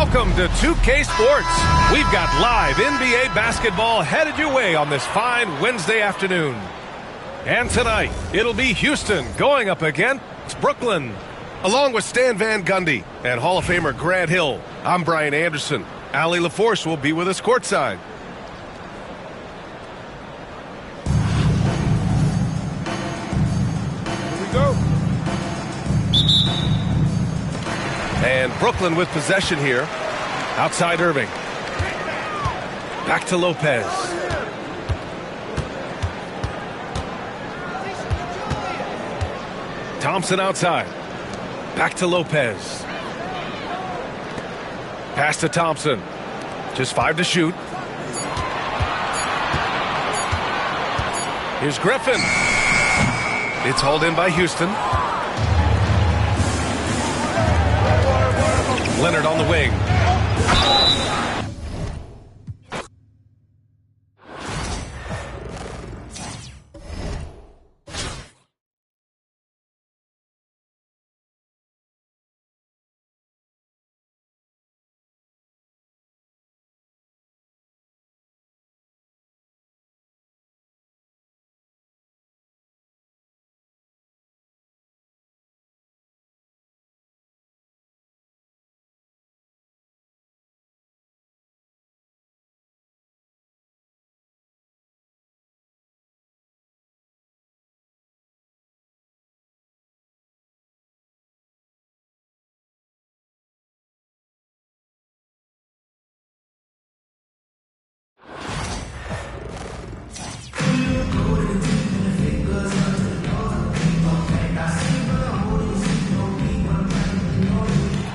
Welcome to 2K Sports. We've got live NBA basketball headed your way on this fine Wednesday afternoon. And tonight, it'll be Houston going up against Brooklyn. Along with Stan Van Gundy and Hall of Famer Grant Hill, I'm Brian Anderson. Allie LaForce will be with us courtside. Here we go. And Brooklyn with possession here. Outside Irving. Back to Lopez. Thompson outside. Back to Lopez. Pass to Thompson. Just 5 to shoot. Here's Griffin. It's hauled in by Houston. Leonard on the wing.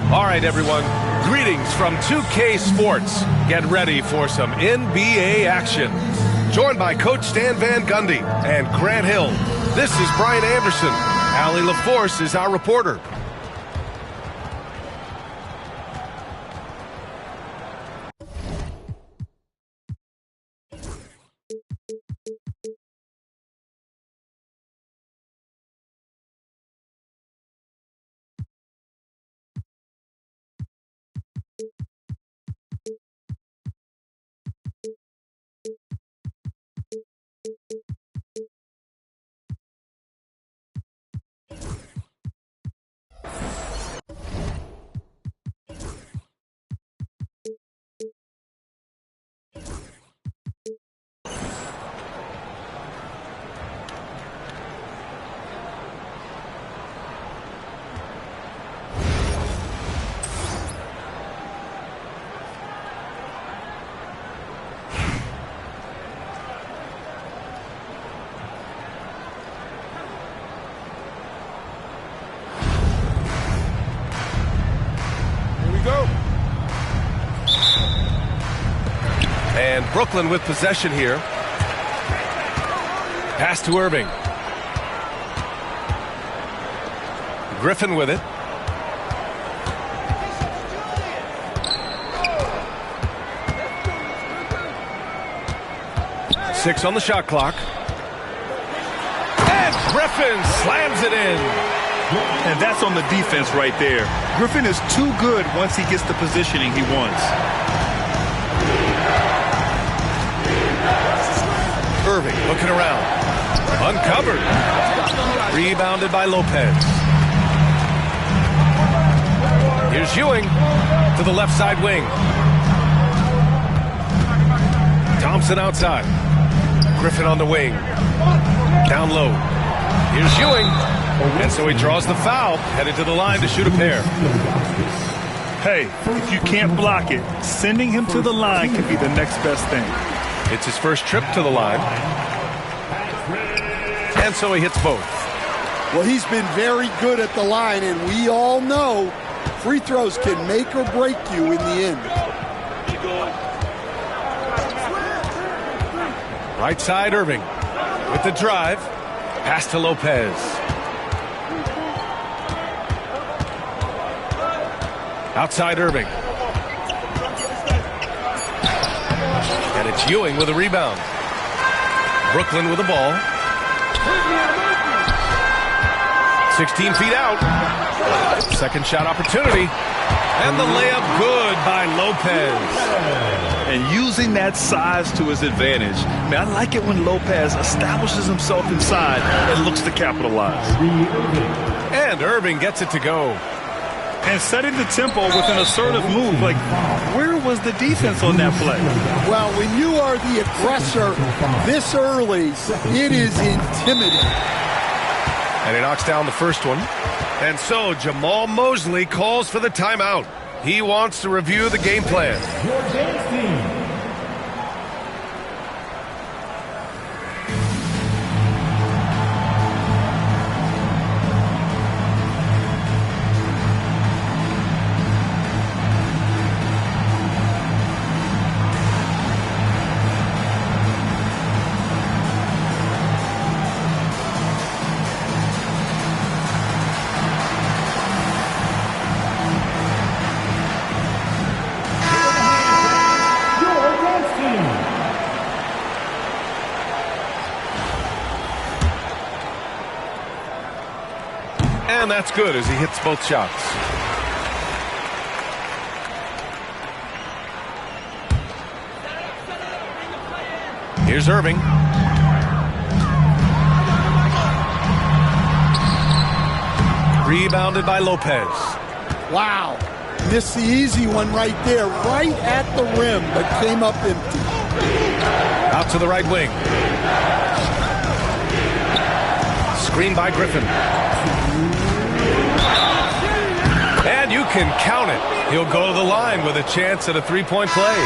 All right, everyone. Greetings from 2K Sports. Get ready for some NBA action. Joined by Coach Stan Van Gundy and Grant Hill. This is Brian Anderson. Allie LaForce is our reporter. And Brooklyn with possession here. Pass to Irving. Griffin with it. Six on the shot clock. And Griffin slams it in. And that's on the defense right there. Griffin is too good once he gets the positioning he wants. Irving looking around. Uncovered. Rebounded by Lopez. Here's Ewing to the left side wing. Thompson outside. Griffin on the wing. Down low. Here's Ewing. And so he draws the foul. Headed to the line to shoot a pair. Hey, if you can't block it, sending him to the line can be the next best thing. It's his first trip to the line. And so he hits both. Well, he's been very good at the line, and we all know free throws can make or break you in the end. Right side, Irving with the drive. Pass to Lopez. Outside Irving. And it's Ewing with a rebound. Brooklyn with the ball. 16 feet out. Second shot opportunity. And the layup good by Lopez. And using that size to his advantage. I like it when Lopez establishes himself inside and looks to capitalize. And Irving gets it to go. And setting the tempo with an assertive move. Like, where was the defense on that play? Well, when you are the aggressor this early, it is intimidating. And he knocks down the first one. And so Jamal Mosley calls for the timeout. He wants to review the game plan. And that's good as he hits both shots. Here's Irving. Rebounded by Lopez. Wow. Missed the easy one right there, right at the rim, but came up empty. Out to the right wing. Screen by Griffin. And you can count it. He'll go to the line with a chance at a three-point play.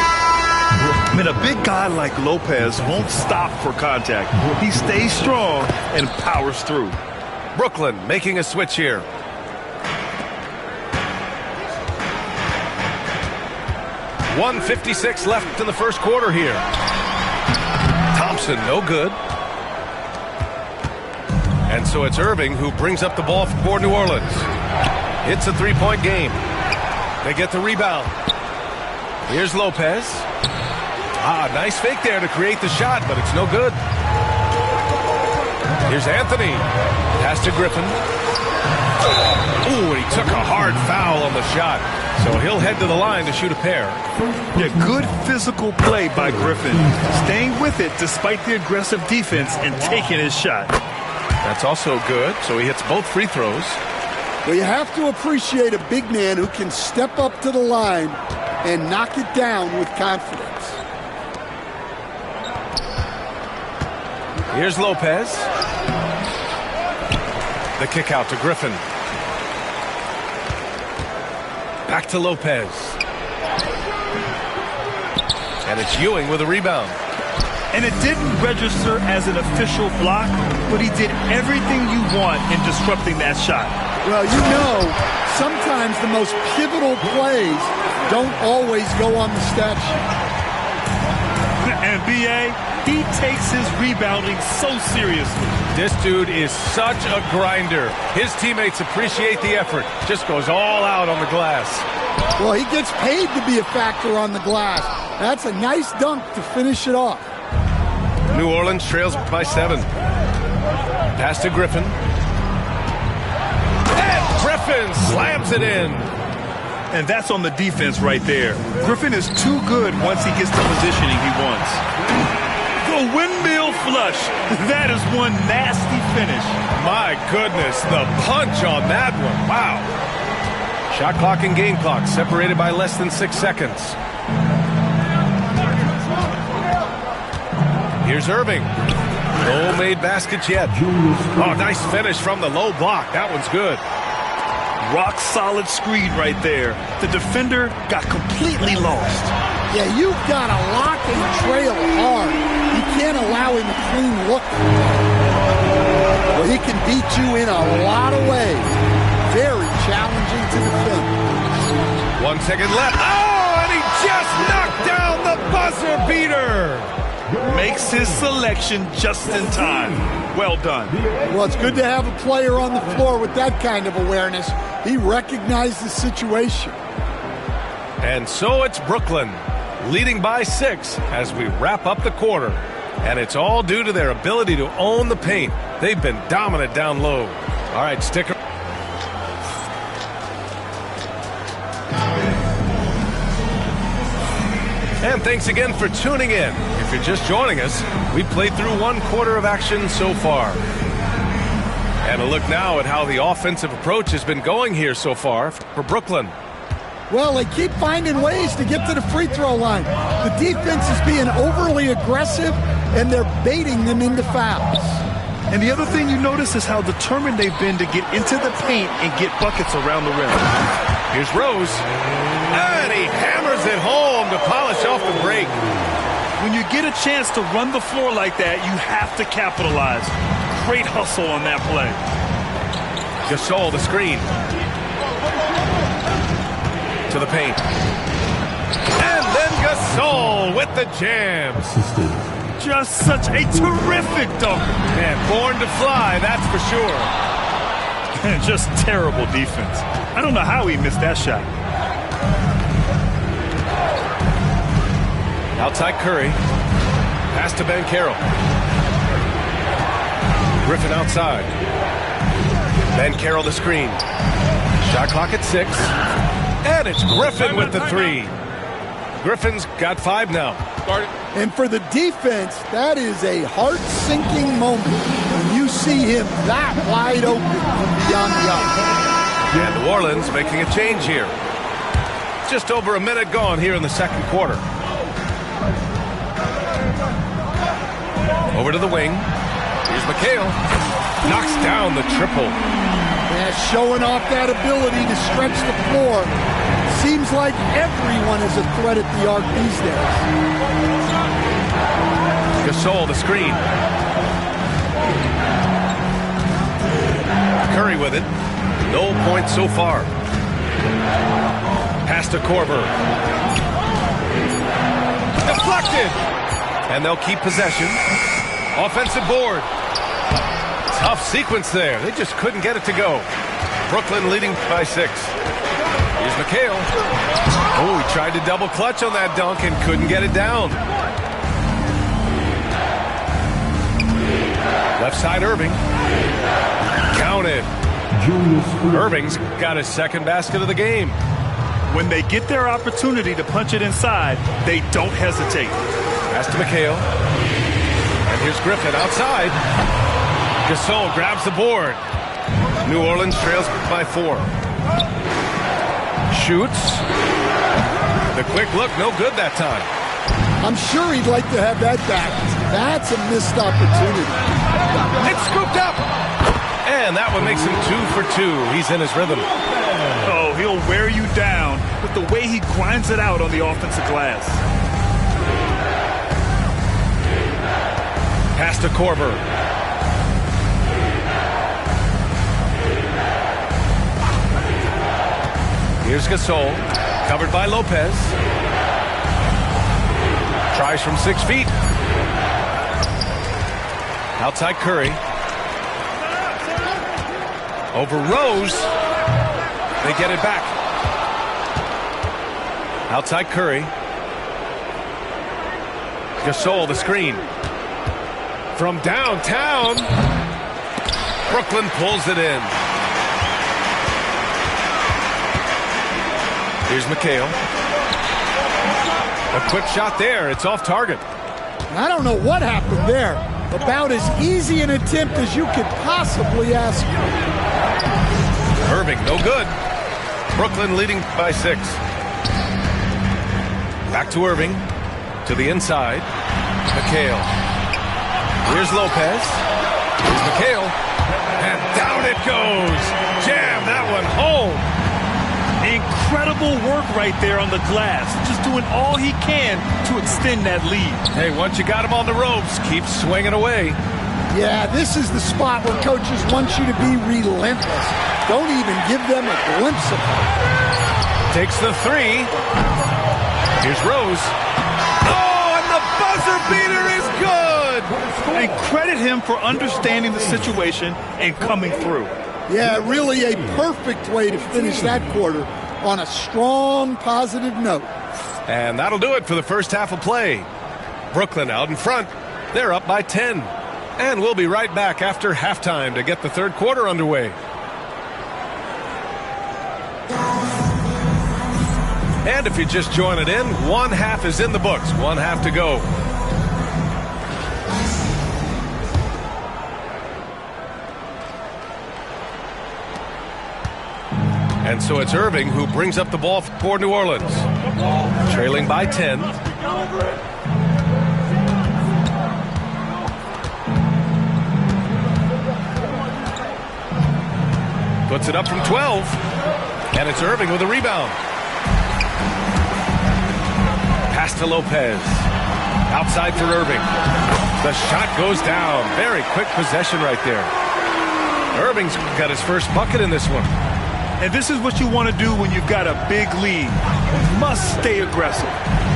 A big guy like Lopez won't stop for contact. He stays strong and powers through. Brooklyn making a switch here. .156 left in the first quarter here. Thompson, no good. And so it's Irving who brings up the ball for New Orleans. It's a three-point game. They get the rebound. Here's Lopez. Nice fake there to create the shot, but it's no good. Here's Anthony. Pass to Griffin. Ooh, and he took a hard foul on the shot. So he'll head to the line to shoot a pair. Yeah, good physical play by Griffin. Staying with it despite the aggressive defense and taking his shot. That's also good. So he hits both free throws. Well, you have to appreciate a big man who can step up to the line and knock it down with confidence. Here's Lopez. The kick out to Griffin. Back to Lopez. And it's Ewing with a rebound. And it didn't register as an official block, but he did everything you want in disrupting that shot. Well, you know, sometimes the most pivotal plays don't always go on the stat sheet. And B.A., he takes his rebounding so seriously. This dude is such a grinder. His teammates appreciate the effort. Just goes all out on the glass. Well, he gets paid to be a factor on the glass. That's a nice dunk to finish it off. New Orleans trails by 7. Pass to Griffin. And Griffin slams it in. And that's on the defense right there. Griffin is too good once he gets the positioning he wants. The windmill flush. That is one nasty finish. My goodness, the punch on that one. Wow. Shot clock and game clock separated by less than 6 seconds. Here's Irving. No made baskets yet. Oh, nice finish from the low block. That one's good. Rock solid screen right there. The defender got completely lost. Yeah, you've got to lock and trail hard. You can't allow him a clean look. Well, he can beat you in a lot of ways. Very challenging to defend. 1 second left. Oh, and he just knocked down the buzzer beater. Makes his selection just in time. Well done. Well, it's good to have a player on the floor with that kind of awareness. He recognized the situation. And so it's Brooklyn, leading by 6 as we wrap up the quarter. And it's all due to their ability to own the paint. They've been dominant down low. All right, stick around. And thanks again for tuning in. If you're just joining us, we played through 1 quarter of action so far. And a look now at how the offensive approach has been going here so far for Brooklyn. Well, they keep finding ways to get to the free throw line. The defense is being overly aggressive, and they're baiting them into fouls. And the other thing you notice is how determined they've been to get into the paint and get buckets around the rim. Here's Rose. And he hammers it home to polish off the break. When you get a chance to run the floor like that, you have to capitalize. Great hustle on that play. Gasol, the screen. To the paint. And then Gasol with the jam. Just such a terrific dunk. Man, born to fly, that's for sure. And just terrible defense. I don't know how he missed that shot. Outside Curry. Pass to Ben Carroll. Griffin outside. Ben Carroll the screen. Shot clock at 6. And it's Griffin with the 3. Griffin's got 5 now. And for the defense, that is a heart-sinking moment when you see him that wide open from beyond the arc. And New Orleans making a change here. Just over a minute gone here in the second quarter. Over to the wing. Here's McHale. Knocks down the triple. Yeah, showing off that ability to stretch the floor. Seems like everyone is a threat at the arc these days. Gasol, the screen. Curry with it. No points so far. Pass to Korver. Deflected. And they'll keep possession. Offensive board. Tough sequence there. They just couldn't get it to go. Brooklyn leading by 6. Here's McHale. Oh, he tried to double clutch on that dunk and couldn't get it down. Left side Irving. Counted. Irving's got his second basket of the game. When they get their opportunity to punch it inside, they don't hesitate. Pass to McHale. And here's Griffin outside. Gasol grabs the board. New Orleans trails by 4. Shoots. The quick look, no good that time. I'm sure he'd like to have that back. That's a missed opportunity. It's scooped up. And that one makes him 2 for 2. He's in his rhythm. Oh, he'll wear you down with the way he grinds it out on the offensive glass. Pass to Korver. Here's Gasol, covered by Lopez. Tries from 6 feet. Outside Curry. Over Rose. They get it back. Outside Curry. Gasol, the screen. From downtown. Brooklyn pulls it in. Here's McHale. A quick shot there. It's off target. I don't know what happened there. About as easy an attempt as you could possibly ask for. Irving, no good. Brooklyn leading by 6. Back to Irving. To the inside. McHale. Here's Lopez. Here's McHale. And down it goes. Jam that one home. Incredible work right there on the glass. Just doing all he can to extend that lead. Hey, once you got him on the ropes, keep swinging away. Yeah, this is the spot where coaches want you to be relentless. Don't even give them a glimpse of it. Takes the 3. Here's Rose. Oh, and the buzzer beater is good. And credit him for understanding the situation and coming through. Yeah, really a perfect way to finish that quarter on a strong, positive note. And that'll do it for the first half of play. Brooklyn out in front. They're up by 10. And we'll be right back after halftime to get the third quarter underway. And if you're just joining in, one half is in the books. One half to go. And so it's Irving who brings up the ball for New Orleans. Trailing by 10. Puts it up from 12. And it's Irving with a rebound. Pass to Lopez. Outside for Irving. The shot goes down. Very quick possession right there. Irving's got his first bucket in this one. And this is what you want to do when you've got a big lead. You must stay aggressive.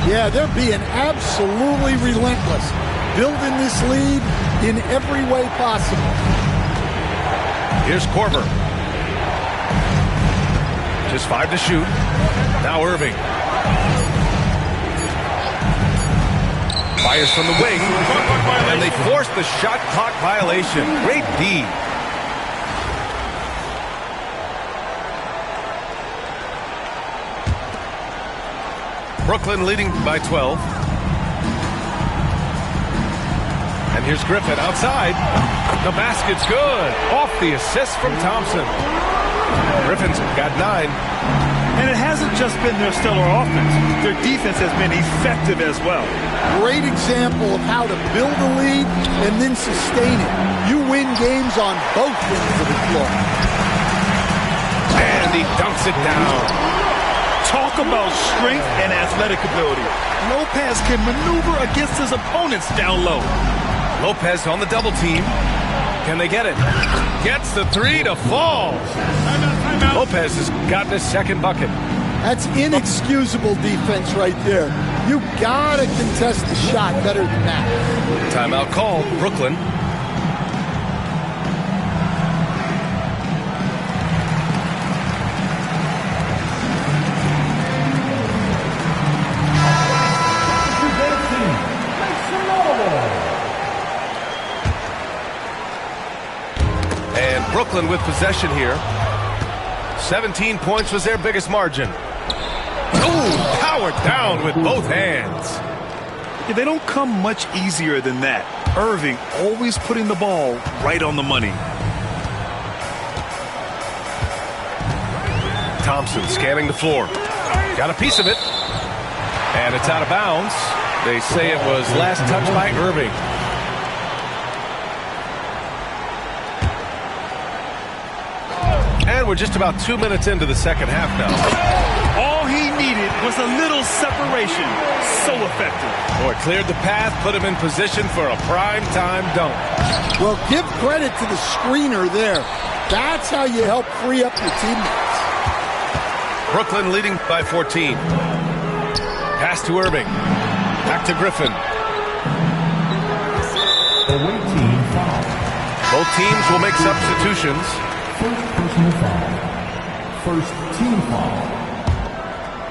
Yeah, they're being absolutely relentless. Building this lead in every way possible. Here's Korver. Just 5 to shoot. Now Irving. Fires from the wing. And they force the shot clock violation. Great D. Brooklyn leading by 12. And here's Griffin outside. The basket's good. Off the assist from Thompson. Griffin's got 9. And it hasn't just been their stellar offense. Their defense has been effective as well. Great example of how to build a lead and then sustain it. You win games on both ends of the floor. And he dunks it down. Talk about strength and athletic ability. Lopez can maneuver against his opponents down low. Lopez on the double team. Can they get it? Gets the 3 to fall. Timeout. Lopez has gotten his second bucket. That's inexcusable defense right there. You gotta contest the shot better than that. Timeout called. Brooklyn. Brooklyn with possession here. 17 points was their biggest margin. Oh, powered down with both hands. Yeah, they don't come much easier than that. Irving always putting the ball right on the money. Thompson scanning the floor. Got a piece of it. And it's out of bounds. They say it was last touched by Irving. And we're just about 2 minutes into the second half now. All he needed was a little separation. So effective. Boy, cleared the path, put him in position for a prime-time dunk. Well, give credit to the screener there. That's how you help free up your teammates. Brooklyn leading by 14. Pass to Irving. Back to Griffin. Away team foul. Both teams will make substitutions. First personal foul. First team foul.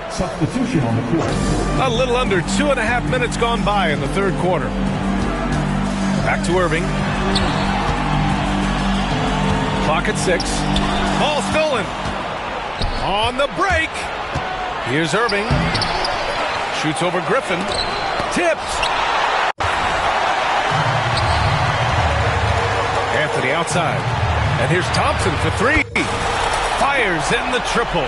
Substitution on the court. A little under 2.5 minutes gone by in the third quarter. Back to Irving. Clock at 6. Ball stolen. On the break. Here's Irving. Shoots over Griffin. Tipped. Anthony outside. And here's Thompson for 3. Fires in the triple.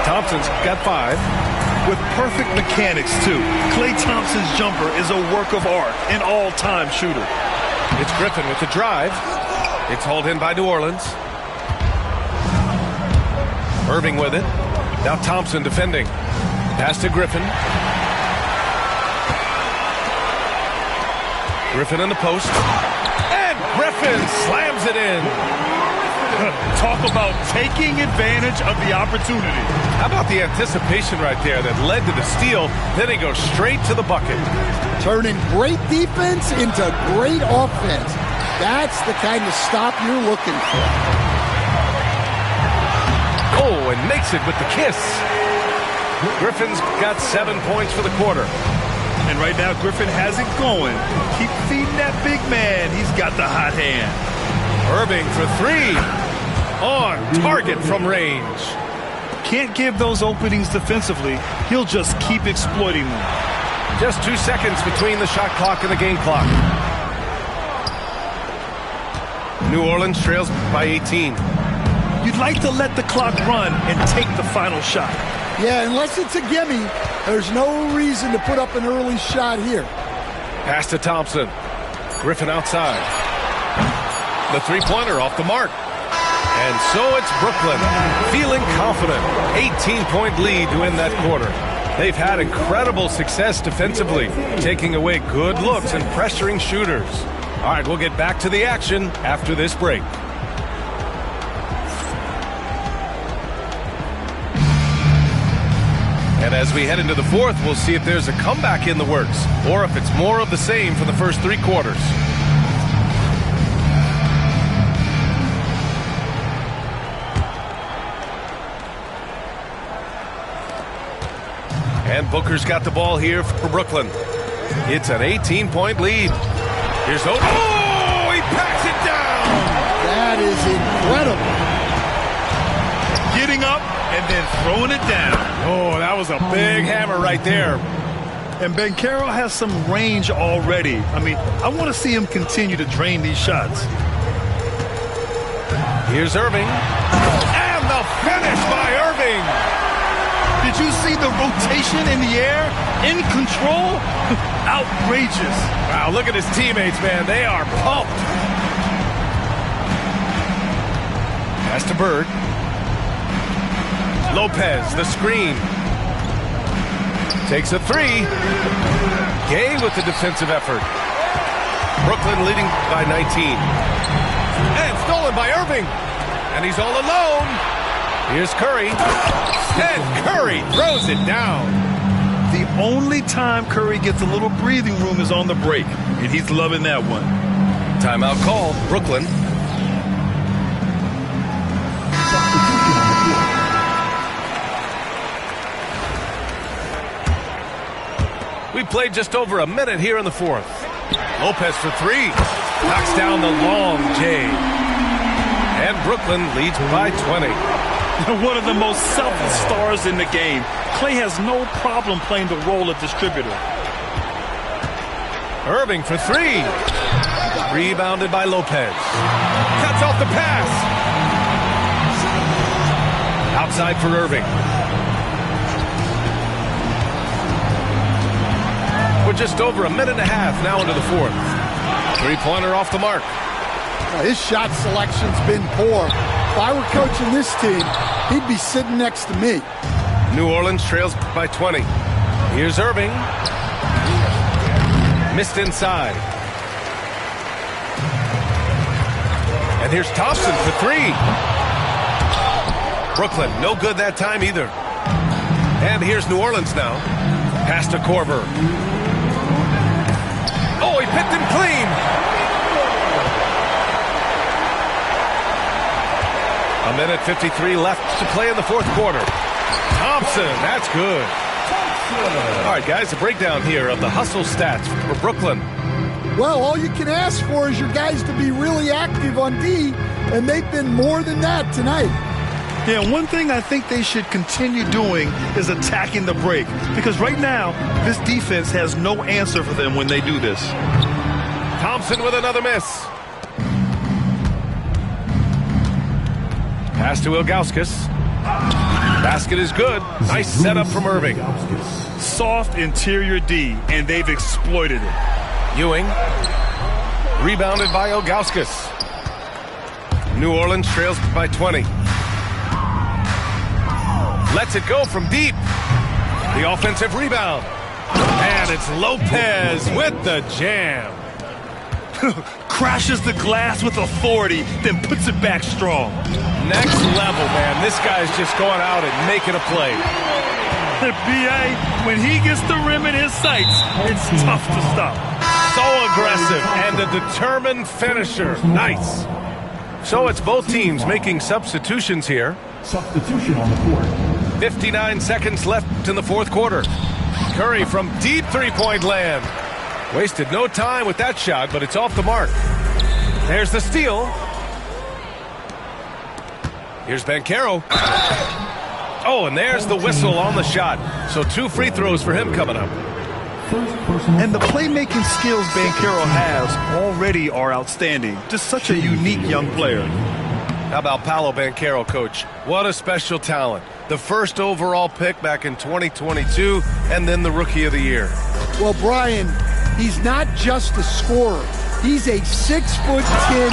Thompson's got 5. With perfect mechanics, too. Klay Thompson's jumper is a work of art, an all-time shooter. It's Griffin with the drive. It's hauled in by New Orleans. Irving with it. Now Thompson defending. Pass to Griffin. Griffin in the post. And Griffin slams it in. Talk about taking advantage of the opportunity. How about the anticipation right there that led to the steal? Then he goes straight to the bucket. Turning great defense into great offense. That's the kind of stop you're looking for. Oh, and makes it with the kiss. Griffin's got 7 points for the quarter. And right now, Griffin has it going. Keep feeding that big man. He's got the hot hand. Irving for 3. On target from range. can't give those openings defensively, he'll just keep exploiting them. Just 2 seconds between the shot clock and the game clock. New Orleans trails by 18. You'd like to let the clock run and take the final shot. Yeah, unless it's a gimme, there's no reason to put up an early shot here. Pass to Thompson. Griffin outside. The three-pointer off the mark. And so it's Brooklyn, feeling confident. 18-point lead to win that quarter. They've had incredible success defensively, taking away good looks and pressuring shooters. All right, we'll get back to the action after this break. And as we head into the fourth, we'll see if there's a comeback in the works or if it's more of the same for the first three quarters. And Booker's got the ball here for Brooklyn. It's an 18-point lead. Here's Oden. Oh, he packs it down. That is incredible. Getting up and then throwing it down. Oh, that was a big hammer right there. And Banchero has some range already. I mean, I want to see him continue to drain these shots. Here's Irving. And the finish by Irving. Did you see the rotation in the air? In control? Outrageous. Wow, look at his teammates, man. They are pumped. Pass to Bird. Lopez, the screen. Takes a three. Gay with the defensive effort. Brooklyn leading by 19. And stolen by Irving. And he's all alone. Here's Curry. And Curry throws it down. The only time Curry gets a little breathing room is on the break, and he's loving that one. Timeout called, Brooklyn. We played just over a minute here in the fourth. Lopez for three. Knocks down the long J. And Brooklyn leads by 20. One of the most selfless stars in the game. Clay has no problem playing the role of distributor. Irving for three. Rebounded by Lopez. Cuts off the pass. Outside for Irving. We're just over a minute and a half now into the fourth. Three-pointer off the mark. His shot selection's been poor. If I were coaching this team, he'd be sitting next to me. New Orleans trails by 20. Here's Irving. Missed inside. And here's Thompson for three. Brooklyn, no good that time either. And here's New Orleans now. Pass to Korver. Oh, he picked him clean. A minute 53 left to play in the fourth quarter. Thompson, that's good. All right, guys, a breakdown here of the hustle stats for Brooklyn. Well, all you can ask for is your guys to be really active on D, and they've been more than that tonight. Yeah, one thing I think they should continue doing is attacking the break. Because right now, this defense has no answer for them when they do this. Thompson with another miss. Pass to Ilgauskas. Basket is good. Nice setup from Irving. Soft interior D, and they've exploited it. Ewing. Rebounded by Ilgauskas. New Orleans trails by 20. Lets it go from deep. The offensive rebound. And it's Lopez with the jam. Crashes the glass with authority, then puts it back strong. Next level, man. This guy's just going out and making a play. B.A., when he gets the rim in his sights, it's tough to stop. So aggressive and a determined finisher. Nice. So it's both teams making substitutions here. Substitution on the court. 59 seconds left in the fourth quarter. Curry from deep three-point land. Wasted no time with that shot, but it's off the mark. There's the steal. Here's Banchero. Oh, and there's the whistle on the shot. So 2 free throws for him coming up. And the playmaking skills Banchero has already are outstanding. Just such a unique young player. How about Paolo Banchero, Coach? What a special talent. The first overall pick back in 2022, and then the Rookie of the Year. Well, Brian, he's not just a scorer. He's a 6'10"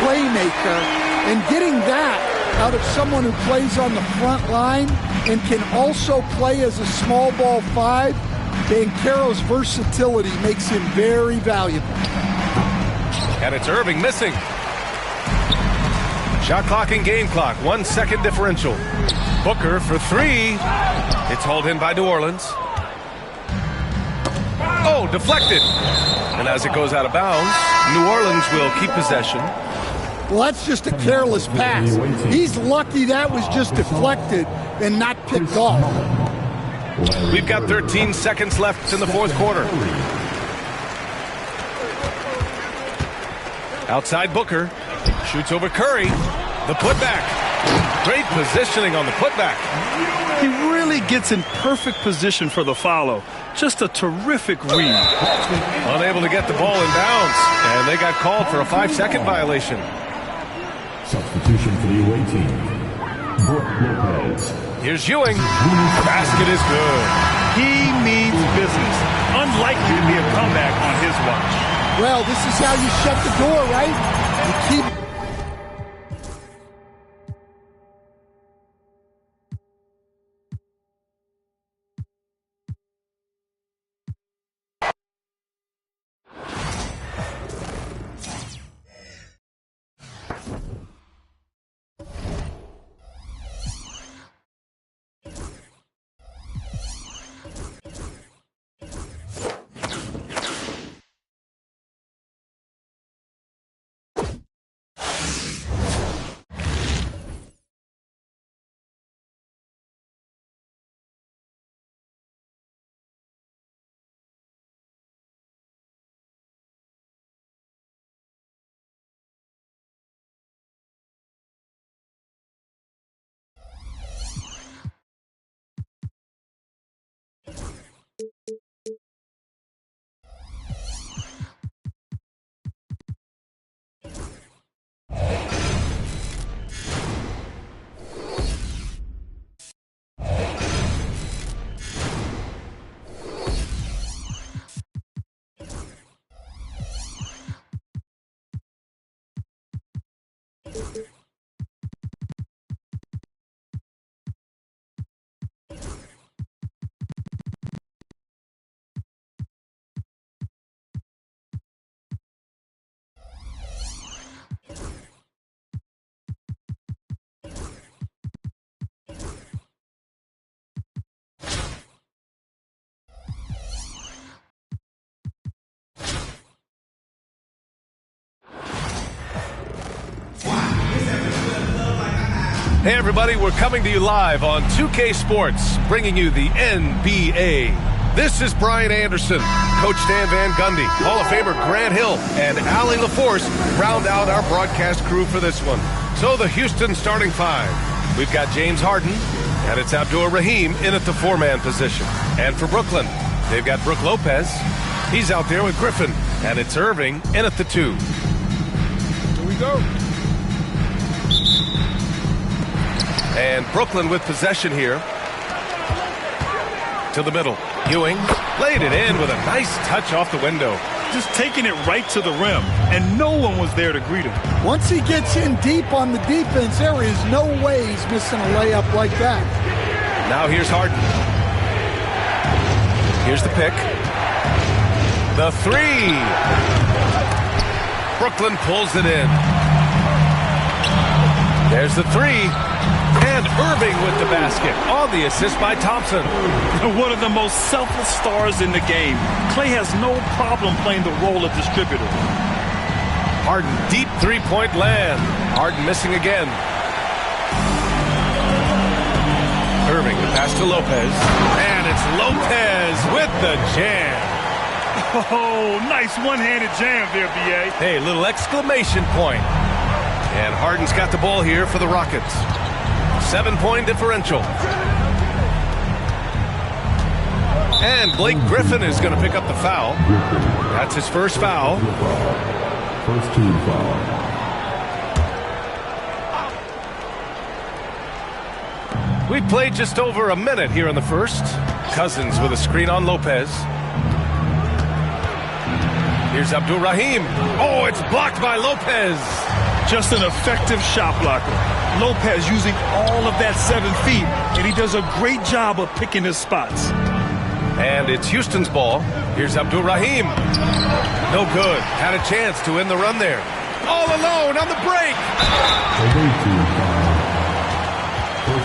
playmaker, and getting that out of someone who plays on the front line and can also play as a small ball 5, Banchero's versatility makes him very valuable. And it's Irving missing. Shot clock and game clock, 1 second differential. Booker for 3. It's hauled in by New Orleans. Oh, deflected. And as it goes out of bounds, New Orleans will keep possession. Well, that's just a careless pass. He's lucky that was just deflected and not picked off. We've got 13 seconds left in the fourth quarter. Outside Booker. Shoots over Curry. The putback. Great positioning on the putback. He really gets in perfect position for the follow. Just a terrific read. Unable to get the ball in bounds. And they got called for a 5-second violation. Substitution for the away team. Brook Lopez. Here's Ewing. The basket is good. He means business. Unlikely to be a comeback on his watch. Well, this is how you shut the door, right? You keep... Hey everybody, we're coming to you live on 2K Sports, bringing you the NBA. This is Brian Anderson, Coach Stan Van Gundy, Hall of Famer Grant Hill, and Allie LaForce round out our broadcast crew for this one. So the Houston starting 5. We've got James Harden, and it's Abdur Rahim in at the 4-man position. And for Brooklyn, they've got Brook Lopez. He's out there with Griffin, and it's Irving in at the 2. Here we go. And Brooklyn with possession here. To the middle. Ewing laid it in with a nice touch off the window. Just taking it right to the rim, and no one was there to greet him. Once he gets in deep on the defense, there is no way he's missing a layup like that. Now here's Harden. Here's the pick. The 3. Brooklyn pulls it in. There's the 3. And Irving with the basket on the assist by Thompson. One of the most selfless stars in the game. Klay has no problem playing the role of distributor. Harden, deep three-point land. Harden missing again. Irving, the pass to Lopez. And it's Lopez with the jam. Oh, nice one-handed jam there, B.A. Hey, little exclamation point. And Harden's got the ball here for the Rockets. 7-point differential. And Blake Griffin is going to pick up the foul. That's his first foul. First team foul. We played just over a minute here in the first. Cousins with a screen on Lopez. Here's Abdul-Rahim. Oh, it's blocked by Lopez. Just an effective shot blocker. Lopez using all of that 7 feet, and he does a great job of picking his spots. And it's Houston's ball. Here's Abdul-Rahim. No good. Had a chance to end the run there. All alone on the break.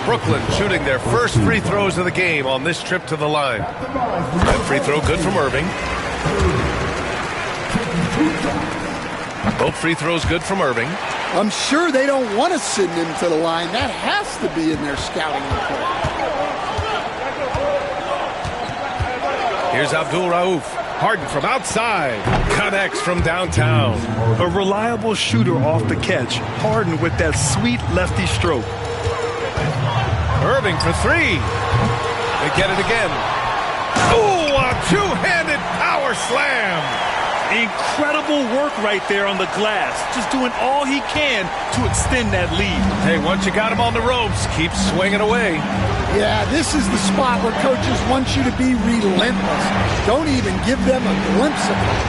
Brooklyn shooting their first free throws of the game on this trip to the line. That free throw good from Irving. Both free throws good from Irving. I'm sure they don't want to send him to the line. That has to be in their scouting report. Here's Abdul-Rauf. Harden from outside. Connects from downtown. A reliable shooter off the catch. Harden with that sweet lefty stroke. Irving for three. They get it again. Ooh, a two-handed power slam. Incredible work right there on the glass. Just doing all he can to extend that lead. Hey, once you got him on the ropes, keep swinging away. Yeah, this is the spot where coaches want you to be relentless. Don't even give them a glimpse of it.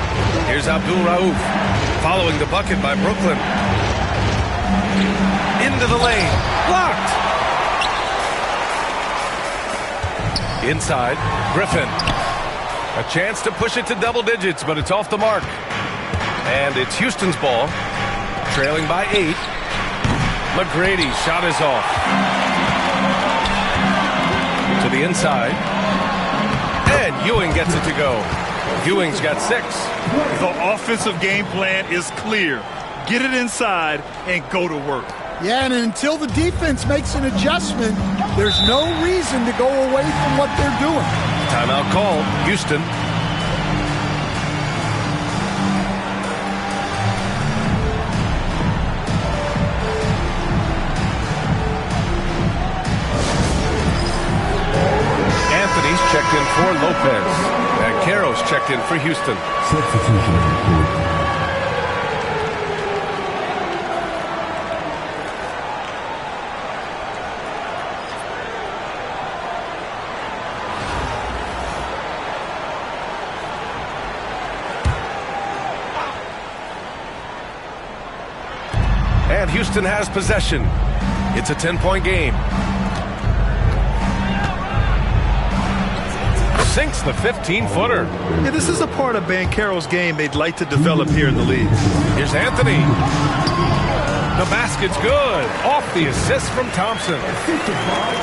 Here's Abdul-Rauf following the bucket by Brooklyn. Into the lane. Blocked. Inside, Griffin. A chance to push it to double digits, but it's off the mark. And it's Houston's ball, trailing by 8. McGrady's shot is off. To the inside. And Ewing gets it to go. Ewing's got 6. The offensive game plan is clear. Get it inside and go to work. Yeah, and until the defense makes an adjustment, there's no reason to go away from what they're doing. Timeout called. Houston. Anthony's checked in for Lopez. And Caro's checked in for Houston. Substitution. And Houston has possession. It's a 10-point game. Sinks the 15-footer. Yeah, this is a part of Banchero's game they'd like to develop here in the league. Here's Anthony. The basket's good. Off the assist from Thompson.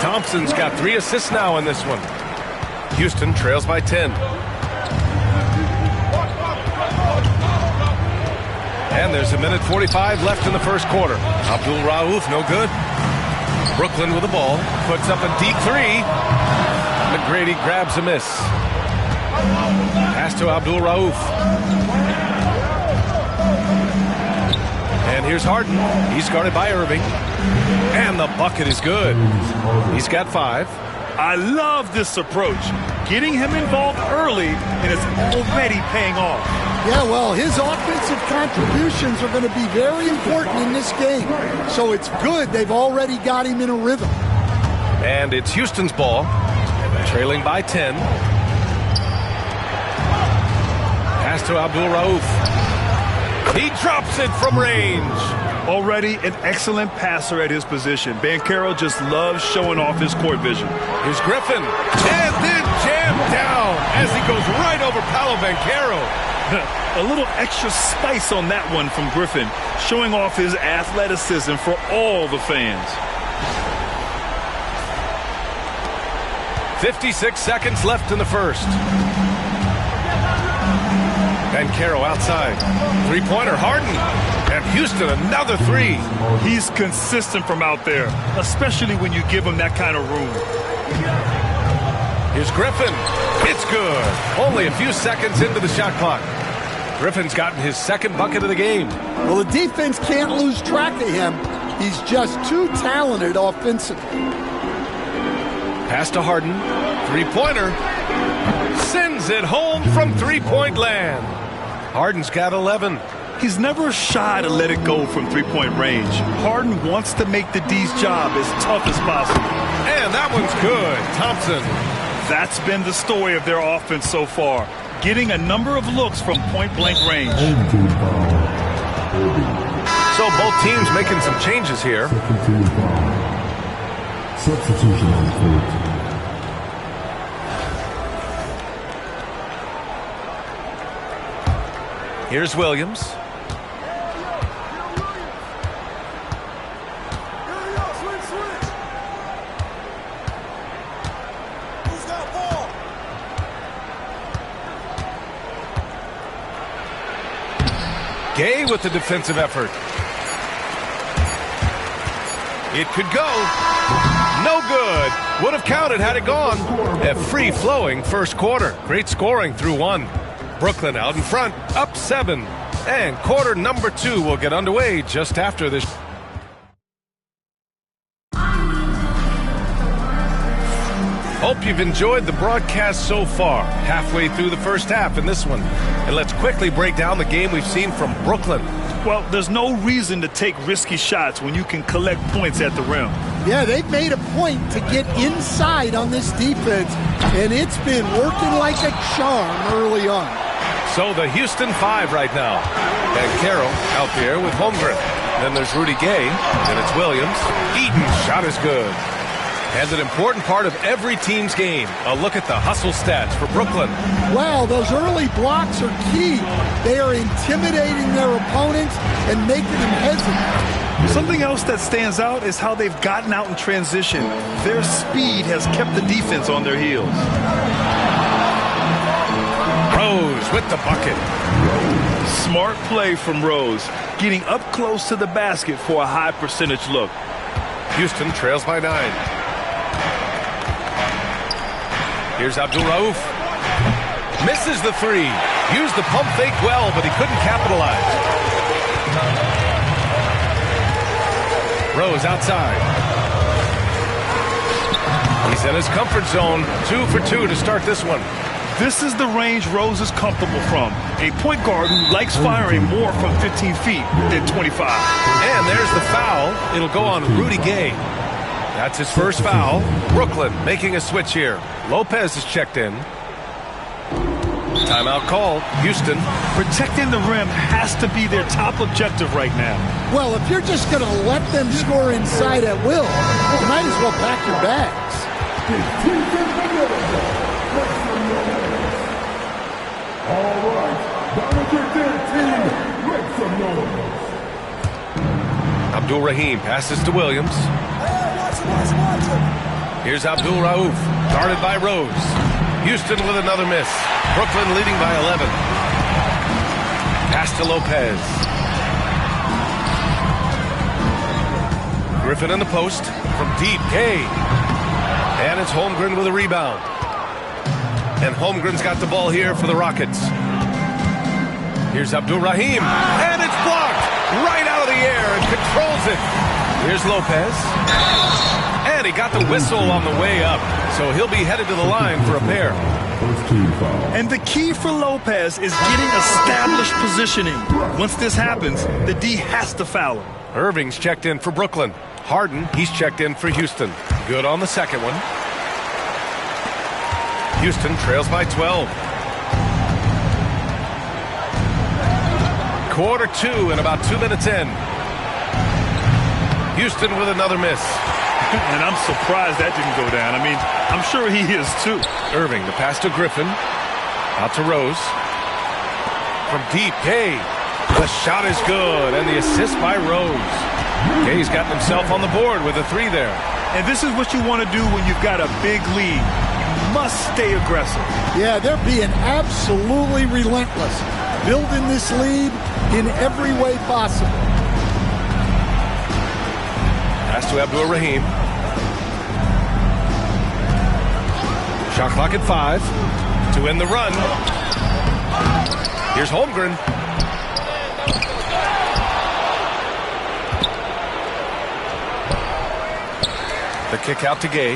Thompson's got 3 assists now in this one. Houston trails by 10. And there's a minute 45 left in the first quarter. Abdul-Rauf, no good. Brooklyn with the ball. Puts up a deep 3. McGrady grabs a miss. Pass to Abdul-Rauf. And here's Harden. He's guarded by Irving. And the bucket is good. He's got 5. I love this approach. Getting him involved early, and it's already paying off. Yeah, well, his offensive contributions are going to be very important in this game. So it's good they've already got him in a rhythm. And it's Houston's ball, trailing by 10. Pass to Abdul-Rauf. He drops it from range. Already an excellent passer at his position. Banchero just loves showing off his court vision. Here's Griffin. And then jammed down as he goes right over Paolo Banchero. A little extra spice on that one from Griffin, showing off his athleticism for all the fans. 56 seconds left in the first. Banchero outside. Three-pointer, Harden. And Houston, another 3. He's consistent from out there, especially when you give him that kind of room. Here's Griffin. It's good. Only a few seconds into the shot clock. Griffin's gotten his second bucket of the game. Well, the defense can't lose track of him. He's just too talented offensively. Pass to Harden. Three-pointer. Sends it home from three-point land. Harden's got 11. He's never shy to let it go from three-point range. Harden wants to make the D's job as tough as possible. And that one's good. Thompson. That's been the story of their offense so far, getting a number of looks from point-blank range. So both teams making some changes here. Substitution on court. Here's Williams. Gay with the defensive effort. It could go. No good. Would have counted had it gone. A free-flowing first quarter. Great scoring through one. Brooklyn out in front, up 7. And quarter number 2 will get underway just after this. Hope you've enjoyed the broadcast so far. Halfway through the first half in this one. And let's quickly break down the game we've seen from Brooklyn. Well, there's no reason to take risky shots when you can collect points at the rim. Yeah, they've made a point to get inside on this defense, and it's been working like a charm early on. So the Houston 5 right now. And Carroll out there with Holmgren. Then there's Rudy Gay. Then it's Williams. Eaton's shot is good. And an important part of every team's game. A look at the hustle stats for Brooklyn. Wow, those early blocks are key. They are intimidating their opponents and making them hesitate. Something else that stands out is how they've gotten out in transition. Their speed has kept the defense on their heels. Rose with the bucket. Smart play from Rose, getting up close to the basket for a high percentage look. Houston trails by 9. Here's Abdul-Rauf. Misses the 3. Used the pump fake well, but he couldn't capitalize. Rose outside. He's in his comfort zone. 2 for 2 to start this one. This is the range Rose is comfortable from. A point guard who likes firing more from 15 feet than 25. And there's the foul. It'll go on Rudy Gay. That's his first foul. Brooklyn making a switch here. Lopez is checked in. Timeout called. Houston. Protecting the rim has to be their top objective right now. Well, if you're just going to let them score inside at will, you might as well pack your bags. All right, team, make some noise. Abdul-Rahim passes to Williams. Here's Abdul-Rauf, guarded by Rose. Houston with another miss. Brooklyn leading by 11. Pass to Lopez. Griffin in the post from deep. Gay. And it's Holmgren with a rebound. And Holmgren's got the ball here for the Rockets. Here's Abdul-Rahim. And it's blocked right out of the air and controls it. Here's Lopez. And he got the whistle on the way up. So he'll be headed to the line for a pair. And the key for Lopez is getting established positioning. Once this happens, the D has to foul him. Irving's checked in for Brooklyn. Harden, he's checked in for Houston. Good on the second one. Houston trails by 12. Quarter 2 and about 2 minutes in. Houston with another miss. And I'm surprised that didn't go down. I mean, I'm sure he is too. Irving, the pass to Griffin. Out to Rose. From deep, Gay. The shot is good, and the assist by Rose. Gay's gotten himself on the board with a 3 there. And this is what you want to do when you've got a big lead. You must stay aggressive. Yeah, they're being absolutely relentless, building this lead in every way possible. Pass to Abdul-Rahim. Shot clock at 5 to end the run. Here's Holmgren. The kick out to Gay.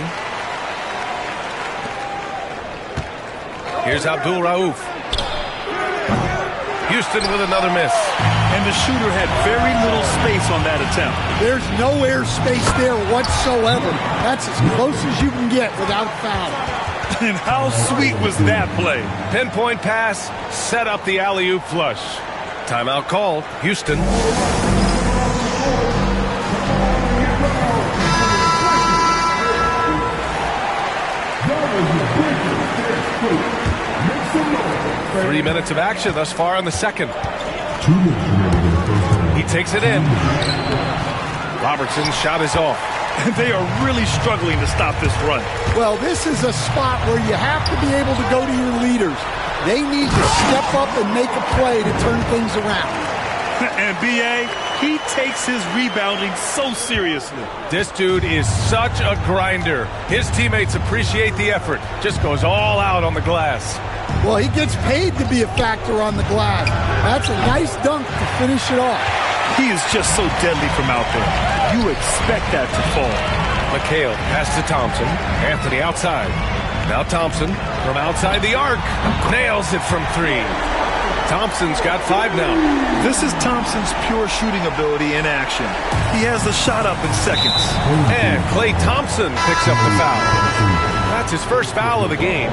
Here's Abdul Rauf. Houston with another miss. And the shooter had very little space on that attempt. There's no air space there whatsoever. That's as close as you can get without a foul. And how sweet was that play? Pinpoint pass, set up the alley-oop flush. Timeout called, Houston. 3 minutes of action thus far in the second. He takes it in. Robertson's shot is off. They are really struggling to stop this run. Well, this is a spot where you have to be able to go to your leaders. They need to step up and make a play to turn things around. And B.A., he takes his rebounding so seriously. This dude is such a grinder. His teammates appreciate the effort. Just goes all out on the glass. Well, he gets paid to be a factor on the glass. That's a nice dunk to finish it off. He is just so deadly from out there. You expect that to fall. McHale pass to Thompson. Anthony outside. Now Thompson from outside the arc. Nails it from three. Thompson's got 5 now. This is Thompson's pure shooting ability in action. He has the shot up in seconds. And Klay Thompson picks up the foul. That's his first foul of the game.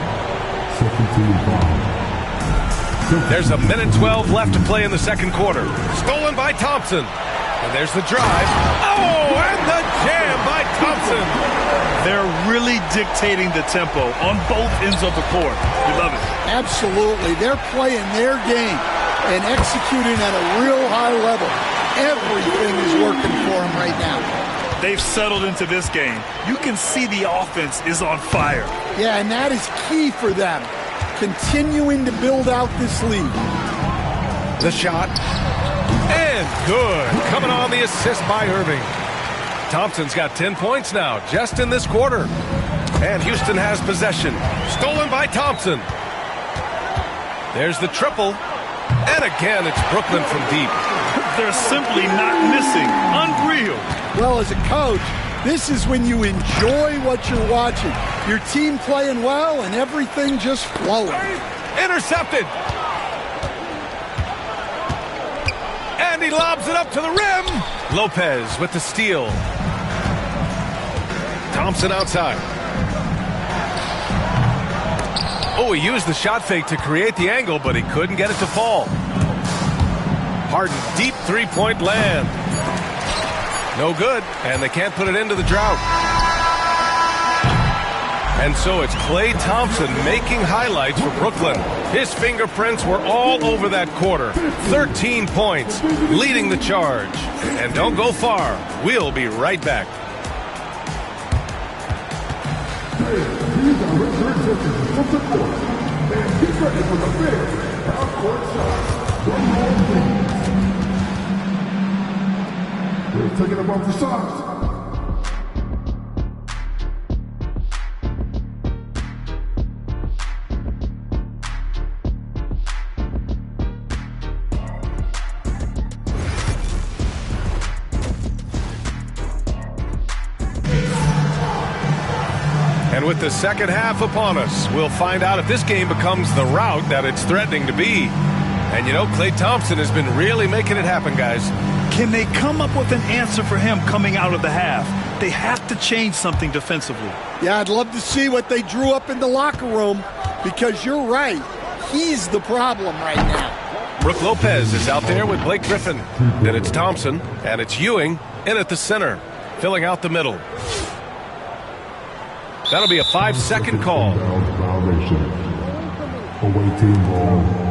There's a minute 12 left to play in the second quarter. Stolen by Thompson. And there's the drive. Oh, and the jam by Thompson. They're really dictating the tempo on both ends of the court. We love it. Absolutely. They're playing their game and executing at a real high level. Everything is working for them right now. They've settled into this game. You can see the offense is on fire. Yeah, and that is key for them. Continuing to build out this lead. The shot. And good. Coming on the assist by Irving. Thompson's got 10 points now, just in this quarter. And Houston has possession. Stolen by Thompson. There's the triple. And again, it's Brooklyn from deep. They're simply not missing. Unreal. Well, as a coach, this is when you enjoy what you're watching. Your team playing well and everything just flowing. Intercepted. And he lobs it up to the rim. Lopez with the steal. Thompson outside. Oh, he used the shot fake to create the angle, but he couldn't get it to fall. Harden, deep three-point land. No good, and they can't put it into the drought. And so it's Klay Thompson making highlights for Brooklyn. His fingerprints were all over that quarter. 13 points, leading the charge. And don't go far. We'll be right back. We're taking them off the shots. And with the second half upon us, we'll find out if this game becomes the rout that it's threatening to be. And you know, Klay Thompson has been really making it happen, guys. Can they come up with an answer for him coming out of the half? They have to change something defensively. Yeah, I'd love to see what they drew up in the locker room, because you're right. He's the problem right now. Brook Lopez is out there with Blake Griffin. Then it's Thompson, and it's Ewing in at the center, filling out the middle. That'll be a 5-second call. Away team ball.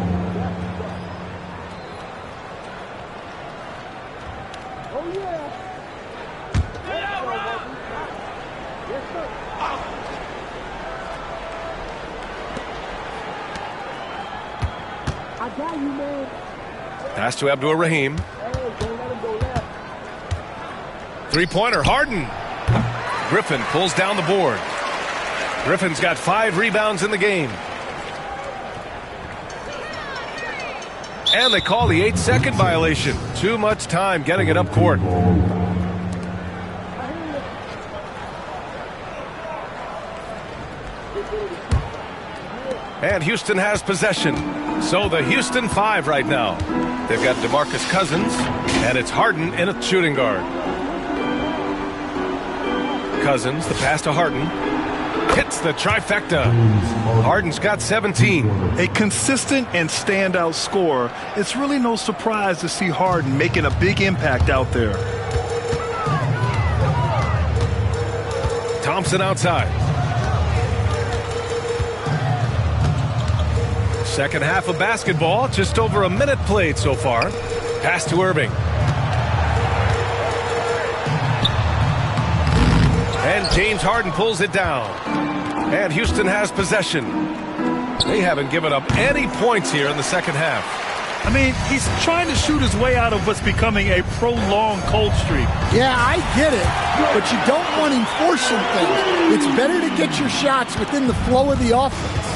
Pass to Abdul Rahim. Three-pointer, Harden. Griffin pulls down the board. Griffin's got 5 rebounds in the game. And they call the 8-second violation. Too much time getting it up court. And Houston has possession. So the Houston 5 right now. They've got DeMarcus Cousins, and it's Harden in a shooting guard. Cousins, the pass to Harden. Hits the trifecta. Harden's got 17. A consistent and standout scorer. It's really no surprise to see Harden making a big impact out there. Thompson outside. Second half of basketball, just over a minute played so far. Pass to Irving. And James Harden pulls it down. And Houston has possession. They haven't given up any points here in the second half. I mean, he's trying to shoot his way out of what's becoming a prolonged cold streak. Yeah, I get it, but you don't want him forcing things. It's better to get your shots within the flow of the offense.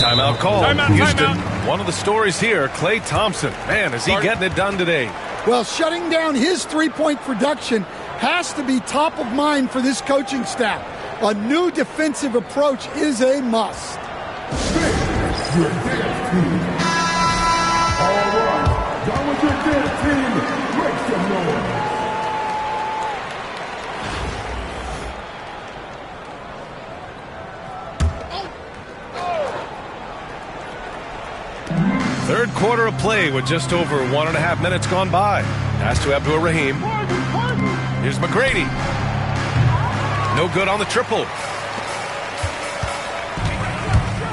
Timeout call. Houston. Timeout. One of the stories here, Klay Thompson. Man, is he getting it done today? Well, shutting down his three-point production has to be top of mind for this coaching staff. A new defensive approach is a must. Your dance team. All right, down with your dance team. Make some noise. Third quarter of play with just over 1.5 minutes gone by. Pass to Abdur-Rahim. Here's McGrady. No good on the triple.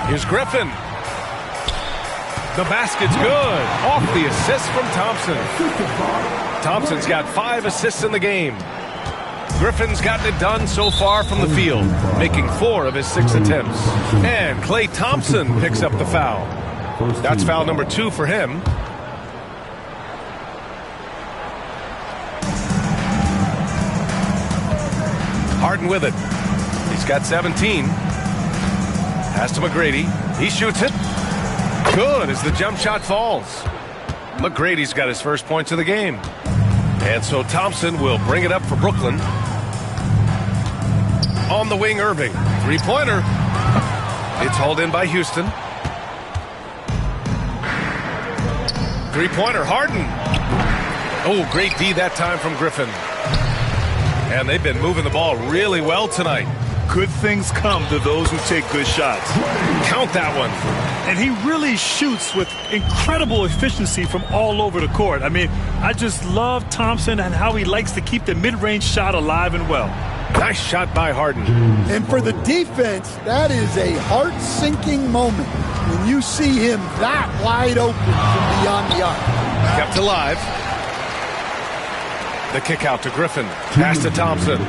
Here's Griffin. The basket's good. Off the assist from Thompson. Thompson's got 5 assists in the game. Griffin's gotten it done so far from the field, making 4 of his 6 attempts. And Klay Thompson picks up the foul. That's foul number 2 for him. Harden with it. He's got 17. Pass to McGrady. He shoots it. Good as the jump shot falls. McGrady's got his first points of the game. And so Thompson will bring it up for Brooklyn. On the wing, Irving. Three-pointer. It's hauled in by Houston. Three-pointer, Harden. Oh, great D that time from Griffin. And they've been moving the ball really well tonight. Good things come to those who take good shots. Count that one. And he really shoots with incredible efficiency from all over the court. I mean, I just love Thompson and how he likes to keep the mid-range shot alive and well. Nice shot by Harden. And for the defense, that is a heart-sinking moment when you see him that wide open from beyond the arc. Kept alive. The kick out to Griffin. Pass to Thompson.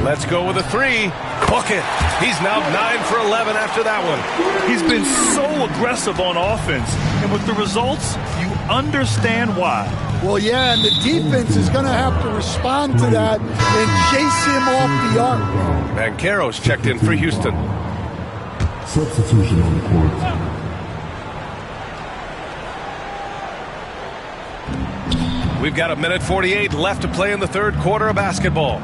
Let's go with a 3. Book it. He's now 9 for 11 after that one. He's been so aggressive on offense. And with the results, you understand why. Well, yeah, and the defense is going to have to respond to that and chase him off the arc. Banchero's checked in for Houston. Substitution on the court. We've got 1:48 left to play in the third quarter of basketball.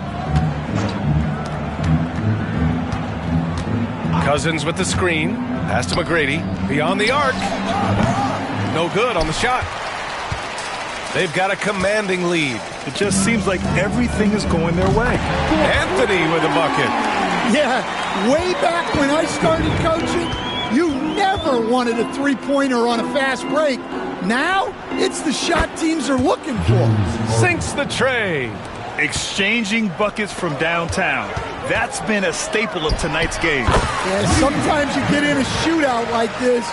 Cousins with the screen. Pass to McGrady. Beyond the arc. No good on the shot. They've got a commanding lead. It just seems like everything is going their way. Anthony with a bucket. Yeah, way back when I started coaching, you never wanted a three-pointer on a fast break. Now, it's the shot teams are looking for. Sinks the tray. Exchanging buckets from downtown. That's been a staple of tonight's game. Yeah, sometimes you get in a shootout like this,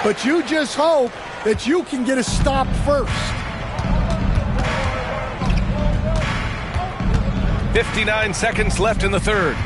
but you just hope that you can get a stop first. 59 seconds left in the third.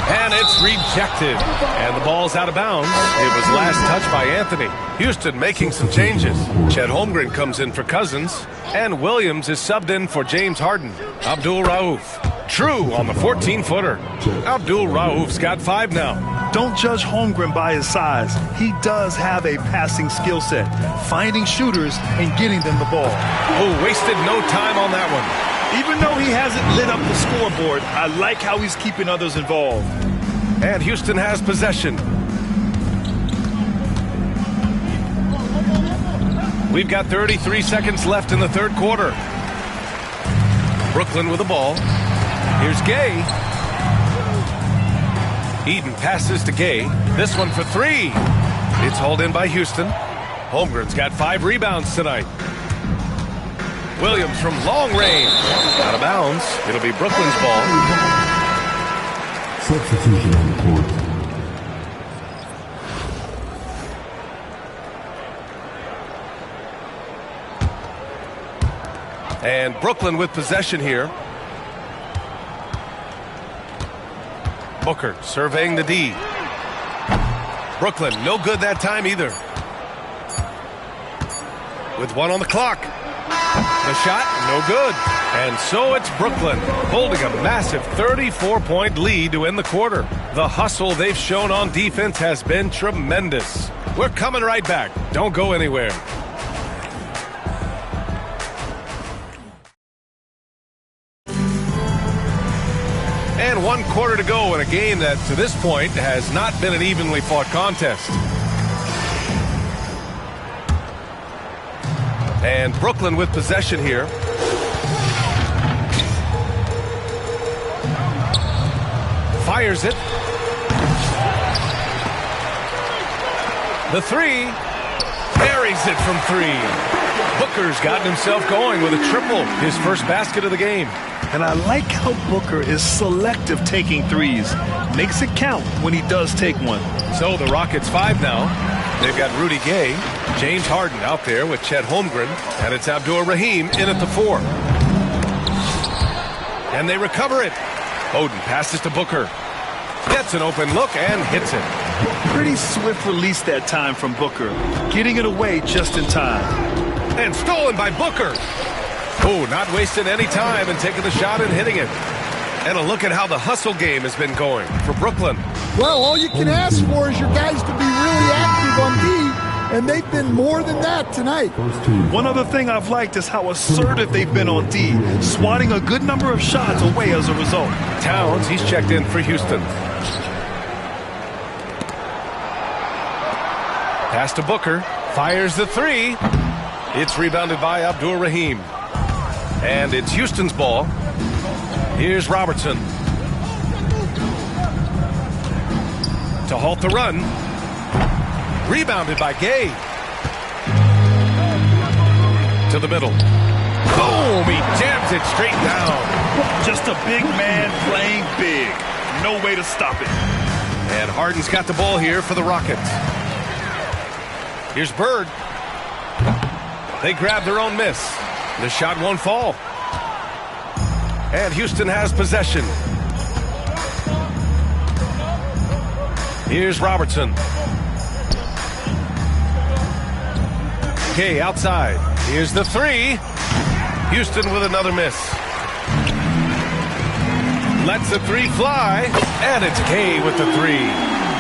And it's rejected. And the ball's out of bounds. It was last touched by Anthony. Houston making some changes. Chet Holmgren comes in for Cousins. And Williams is subbed in for James Harden. Abdul-Rauf. True on the 14-footer. Abdul-Rauf's got 5 now. Don't judge Holmgren by his size. He does have a passing skill set, finding shooters and getting them the ball. Oh, wasted no time on that one. Even though he hasn't lit up the scoreboard, I like how he's keeping others involved. And Houston has possession. We've got 33 seconds left in the third quarter. Brooklyn with the ball. Here's Gay. Eden passes to Gay. This one for three. It's hauled in by Houston. Holmgren's got 5 rebounds tonight. Williams from long range. Out of bounds. It'll be Brooklyn's ball. Substitution on the court. And Brooklyn with possession here. Booker surveying the D. Brooklyn, no good that time either. With 1 on the clock. The shot, no good. And so it's Brooklyn holding a massive 34-point lead to end the quarter. The hustle they've shown on defense has been tremendous. We're coming right back. Don't go anywhere. And 1 quarter to go in a game that, to this point, has not been an evenly fought contest. And Brooklyn with possession here. Fires it. The three. Buries it from 3. Booker's gotten himself going with a triple, his first basket of the game. And I like how Booker is selective taking threes. Makes it count when he does take one. So the Rockets 5 now. They've got Rudy Gay, James Harden out there with Chet Holmgren, and it's Abdur-Rahim in at the 4. And they recover it. Bowden passes to Booker. Gets an open look and hits it. Pretty swift release that time from Booker. Getting it away just in time. And stolen by Booker. Oh, not wasting any time and taking the shot and hitting it. And a look at how the hustle game has been going for Brooklyn. Well, all you can ask for is your guys to be really active on D, and they've been more than that tonight. One other thing I've liked is how assertive they've been on D, swatting a good number of shots away as a result. Towns, he's checked in for Houston. Pass to Booker. Fires the 3. It's rebounded by Abdur-Rahim. And it's Houston's ball. Here's Robertson. To halt the run. Rebounded by Gay. To the middle. Boom! He jams it straight down. Just a big man playing big. No way to stop it. And Harden's got the ball here for the Rockets. Here's Bird. They grab their own miss. The shot won't fall. And Houston has possession. Here's Robertson. Gay outside. Here's the 3. Houston with another miss. Lets the 3 fly. And it's Gay with the 3.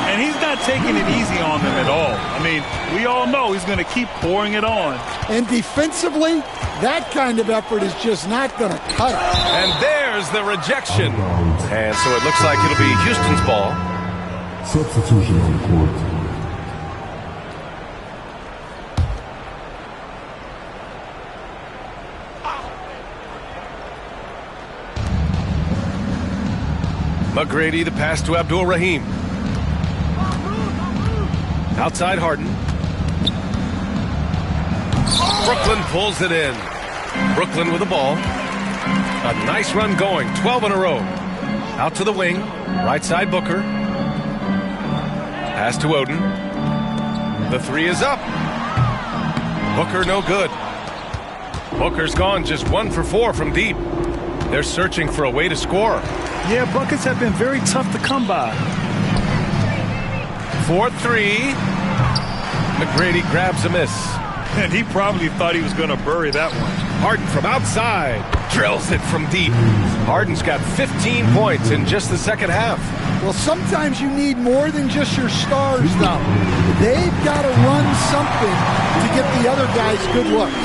And he's not taking it easy on them at all. I mean, we all know he's going to keep pouring it on. And defensively, that kind of effort is just not going to cut it. And there's the rejection. And so it looks like it'll be Houston's ball. Substitution on the court. McGrady, the pass to Abdur-Rahim. Outside Harden. Brooklyn pulls it in. Brooklyn with the ball. A nice run going, 12 in a row. Out to the wing, right side Booker. Pass to Oden. The 3 is up. Booker no good. Booker's gone just 1 for 4 from deep. They're searching for a way to score. Yeah, buckets have been very tough to come by. 4-3. McGrady grabs a miss. And he probably thought he was going to bury that one. Harden from outside. Drills it from deep. Harden's got 15 points in just the second half. Well, sometimes you need more than just your stars, though. They've got to run something to get the other guys good looks.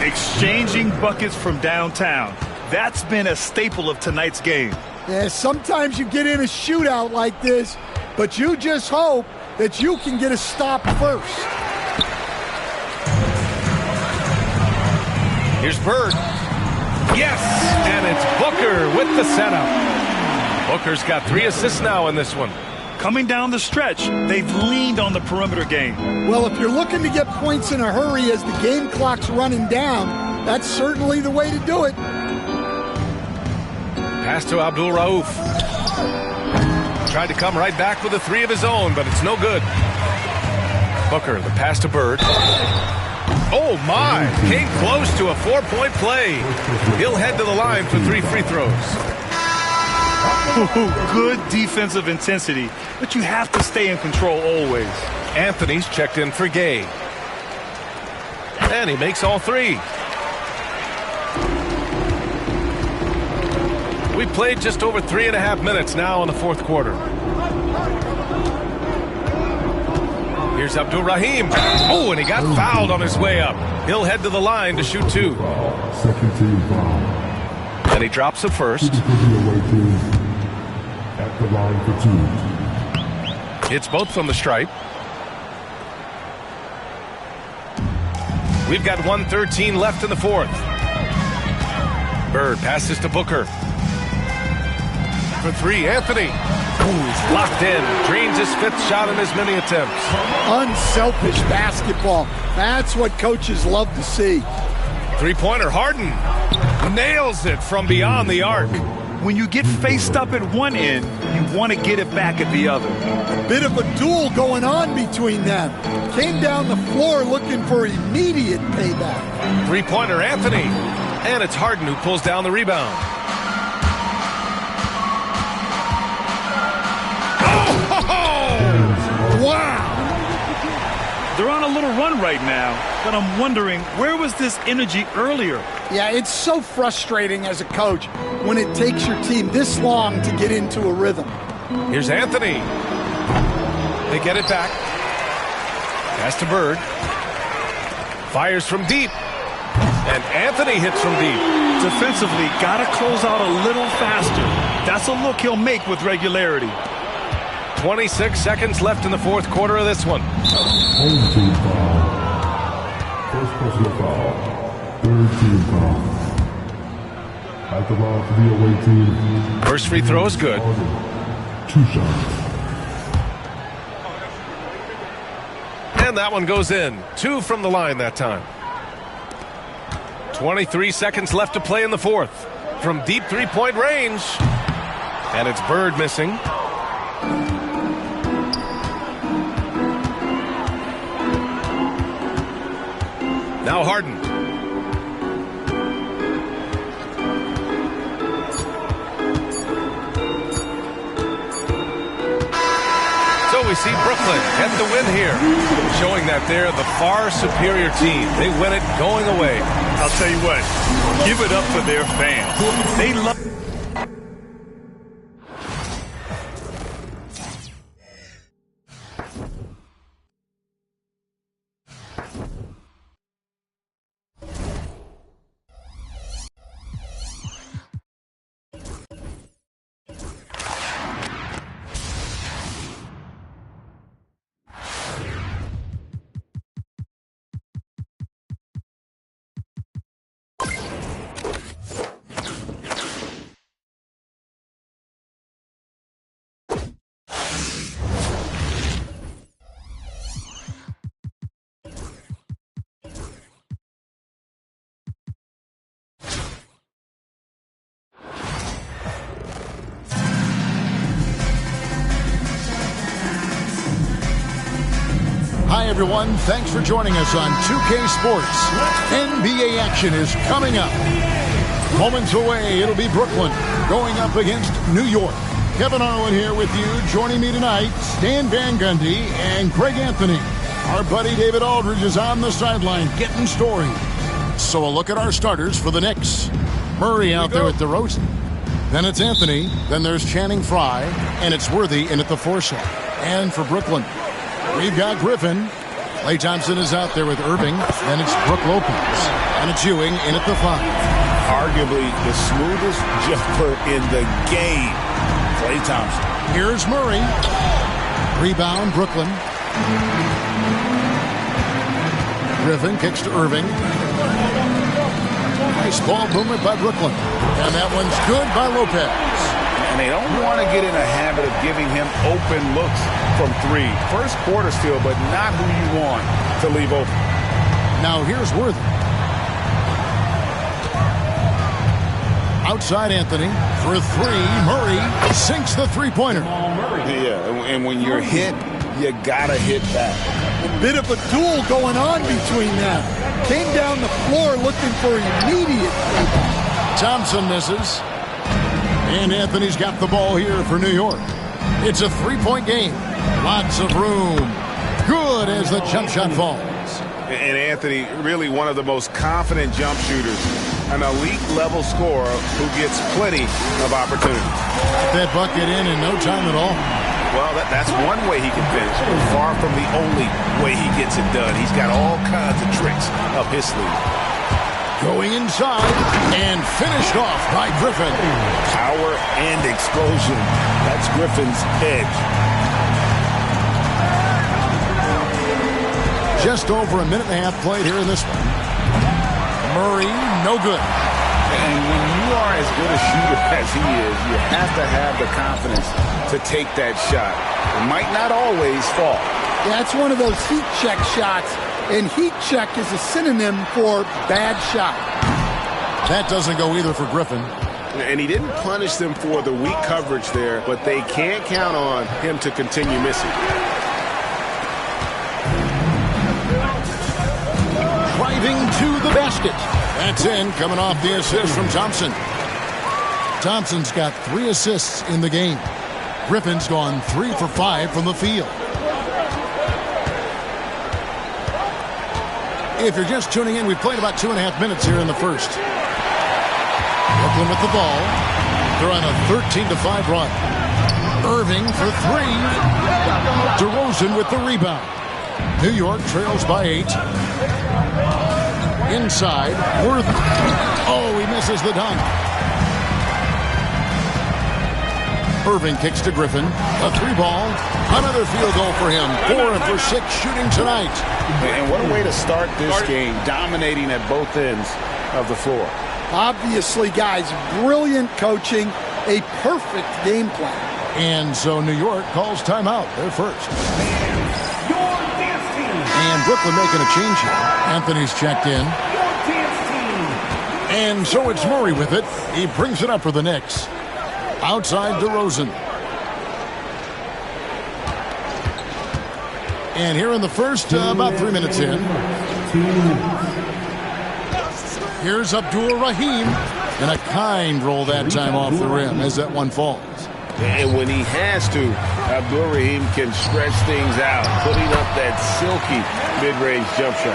Exchanging buckets from downtown. That's been a staple of tonight's game. Yeah, sometimes you get in a shootout like this, but you just hope that you can get a stop first. Here's Bird. Yes, and it's Booker with the setup. Booker's got 3 assists now in this one. Coming down the stretch, they've leaned on the perimeter game. Well, if you're looking to get points in a hurry as the game clock's running down, that's certainly the way to do it. Pass to Abdul Rauf. Tried to come right back with a 3 of his own, but it's no good. Booker, the pass to Bird. Oh, my. Came close to a 4-point play. He'll head to the line for 3 free throws. Good defensive intensity, but you have to stay in control always. Anthony's checked in for Gay. And he makes all 3. We played just over 3.5 minutes now in the fourth quarter. Here's Abdul Rahim. Oh, and he got fouled on his way up. He'll head to the line to shoot 2. Second team foul. And he drops the first. At the line for 2. It's both from the stripe. We've got 1:13 left in the fourth. Bird passes to Booker. For 3, Anthony. Ooh, he's locked in. Drains his 5th shot in as many attempts. Unselfish basketball. That's what coaches love to see. 3-pointer, Harden. Nails it from beyond the arc. When you get faced up at one end, you want to get it back at the other. A bit of a duel going on between them. Came down the floor looking for immediate payback. 3-pointer, Anthony. And it's Harden who pulls down the rebound. Wow! They're on a little run right now, but I'm wondering, where was this energy earlier? Yeah, it's so frustrating as a coach when it takes your team this long to get into a rhythm. Here's Anthony. They get it back. Pass to Bird. Fires from deep. And Anthony hits from deep. Defensively, got to close out a little faster. That's a look he'll make with regularity. 26 seconds left in the fourth quarter of this one. Home team foul. First personal foul. Third team foul. At the line for the away team. First free throw is good. 2 shots. And that one goes in. 2 from the line that time. 23 seconds left to play in the fourth. From deep 3-point range. And it's Bird missing. Now Harden. So we see Brooklyn get the win here, showing that they're the far superior team. They win it going away. I'll tell you what, give it up for their fans. They love. Hi, everyone. Thanks for joining us on 2K Sports. NBA action is coming up. Moments away, it'll be Brooklyn going up against New York. Kevin Arlen here with you. Joining me tonight, Stan Van Gundy and Greg Anthony. Our buddy David Aldridge is on the sideline getting stories. So a look at our starters for the Knicks. Murray out there at DeRozan. Then it's Anthony. Then there's Channing Frye. And it's Worthy in at the 4 slot. And for Brooklyn, we've got Griffin. Klay Thompson is out there with Irving. Then it's Brook Lopez. And it's Ewing in at the 5. arguably the smoothest jumper in the game. Klay Thompson. Here's Murray. Rebound, Brooklyn. Griffin kicks to Irving. Nice ball movement by Brooklyn. And that one's good by Lopez. And they don't want to get in a habit of giving him open looks from three. First quarter still, but not who you want to leave open. Now here's Worthy. Outside Anthony for three. Murray sinks the three-pointer. Yeah, and when you're hit, you gotta hit back. A bit of a duel going on between them. Came down the floor looking for immediate payback. Thompson misses. And Anthony's got the ball here for New York. It's a three-point game. Lots of room. Good as the jump shot falls. And Anthony, really one of the most confident jump shooters. An elite-level scorer who gets plenty of opportunities. That bucket in no time at all. Well, that's one way he can finish, but far from the only way he gets it done. He's got all kinds of tricks up his sleeve. Going inside and finished off by Griffin. Power and explosion. That's Griffin's edge. Just over a minute and a half played here in this one. Murray, no good. And when you are as good a shooter as he is, you have to have the confidence to take that shot. It might not always fall. Yeah, it's one of those heat check shots, and heat check is a synonym for bad shot. That doesn't go either for Griffin. And he didn't punish them for the weak coverage there, but they can't count on him to continue missing. Driving to the basket. That's in, coming off the assist from Thompson. Thompson's got 3 assists in the game. Griffin's gone 3 for 5 from the field. If you're just tuning in, we've played about 2.5 minutes here in the first. Brooklyn with the ball. They're on a 13-5 run. Irving for 3. DeRozan with the rebound. New York trails by 8. Inside, Worthy. Oh, he misses the dunk. Irving kicks to Griffin. A 3-ball. Another field goal for him. 4 for 6 shooting tonight. And what a way to start this game, dominating at both ends of the floor. Obviously, guys, brilliant coaching, a perfect game plan. And so New York calls timeout. They're first. And Brooklyn making a change here. Anthony's checked in. And so it's Murray with it. He brings it up for the Knicks. Outside DeRozan. And here in the first, about 3 minutes in. Here's Abdul Rahim. And a kind roll that time off the rim as that one falls. And when he has to, Abdul Rahim can stretch things out, putting up that silky mid-range jump shot.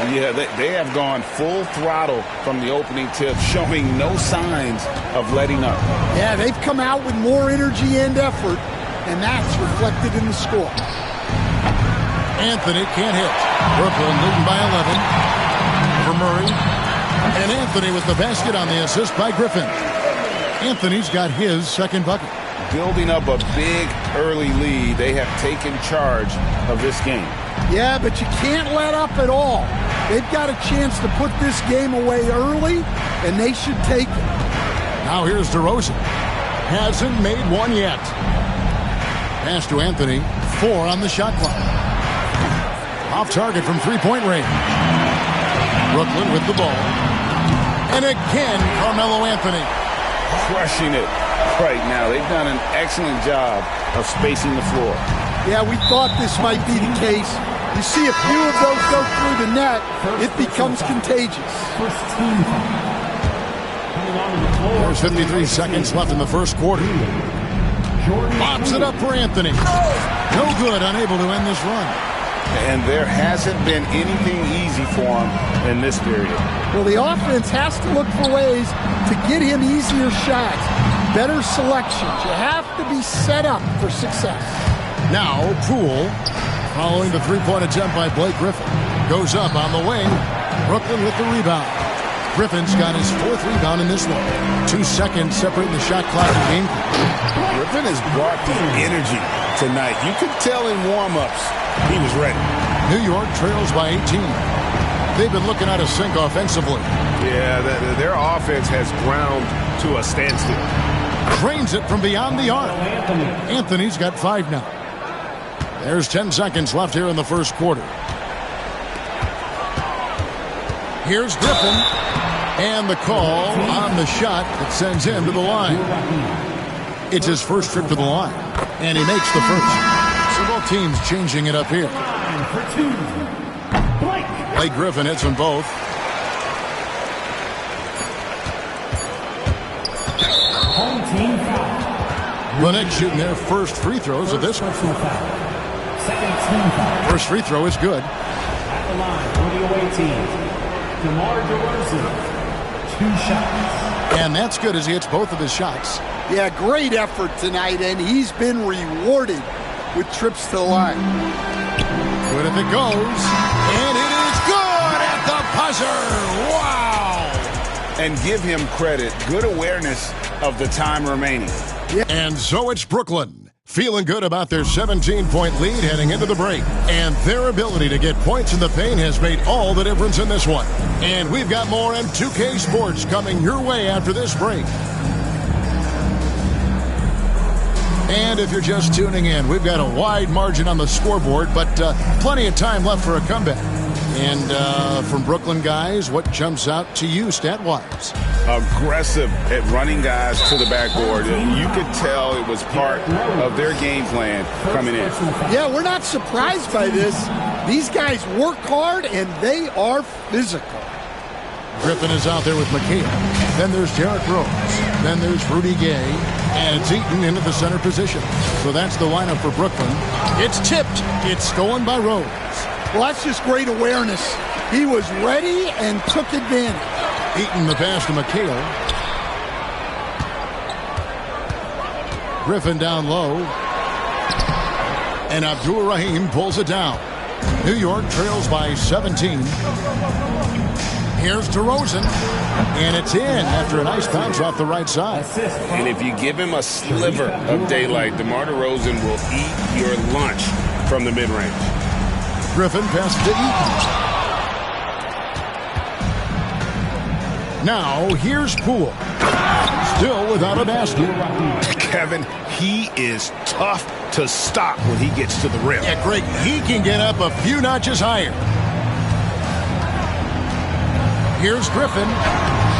And yeah, they have gone full throttle from the opening tip, showing no signs of letting up. Yeah, they've come out with more energy and effort, and that's reflected in the score. Anthony can't hit. Brooklyn leading by 11. For Murray. And Anthony with the basket on the assist by Griffin. Anthony's got his second bucket. Building up a big early lead, they have taken charge of this game. Yeah, but you can't let up at all. They've got a chance to put this game away early, and they should take it. Now here's DeRozan. Hasn't made one yet. Pass to Anthony. 4 on the shot clock. Off target from three-point range. Brooklyn with the ball. And again, Carmelo Anthony. Crushing it right now. They've done an excellent job of spacing the floor. Yeah, we thought this might be the case. You see a few of those go through the net, it becomes contagious. There's 53 seconds left in the first quarter. Lobs it up for Anthony. No good, unable to end this run. And there hasn't been anything easy for him in this period. Well, the offense has to look for ways to get him easier shots, better selections. You have to be set up for success. Now, Poole, following the three-point attempt by Blake Griffin, goes up on the wing. Brooklyn with the rebound. Griffin's got his 4th rebound in this one. 2 seconds separating the shot clock and game clock. Griffin has brought the energy tonight. You could tell in warm-ups he was ready. New York trails by 18. They've been looking out of sync offensively. Yeah, their offense has ground to a standstill. Drains it from beyond the arc. Anthony's got 5 now. There's 10 seconds left here in the first quarter. Here's Griffin. And the call on the shot that sends him to the line. It's his first trip to the line. And he makes the first. So both teams changing it up here. Blake Griffin hits them both. Home team foul. The Knicks shooting their first free throws of this one. Second team foul. First free throw is good. At the line for the away team, DeMar DeRozan. 2 shots. And that's good as he hits both of his shots. Yeah, great effort tonight, and he's been rewarded with trips to the line. Good if it goes. And it is good at the buzzer. Wow! And give him credit. Good awareness of the time remaining. Yeah. And so it's Brooklyn. Feeling good about their 17-point lead heading into the break. And their ability to get points in the paint has made all the difference in this one. And we've got more on 2K Sports coming your way after this break. And if you're just tuning in, we've got a wide margin on the scoreboard, but plenty of time left for a comeback. And from Brooklyn guys, what jumps out to you stat-wise? Aggressive at running guys to the backboard. You could tell it was part of their game plan coming in. Yeah, we're not surprised by this. These guys work hard, and they are physical. Griffin is out there with McHale. Then there's Derrick Rose. Then there's Rudy Gay. And it's Eaton into the center position. So that's the lineup for Brooklyn. It's tipped. It's stolen by Rose. Well, that's just great awareness. He was ready and took advantage. Eaton the pass to McHale. Griffin down low. And Abdul-Rahim pulls it down. New York trails by 17. Here's DeRozan. And it's in after a nice bounce off the right side. And if you give him a sliver of daylight, DeMar DeRozan will eat your lunch from the mid-range. Griffin passes to Eaton. Now, here's Poole. Still without a basket. Kevin, he is tough to stop when he gets to the rim. Yeah, Greg, he can get up a few notches higher. Here's Griffin.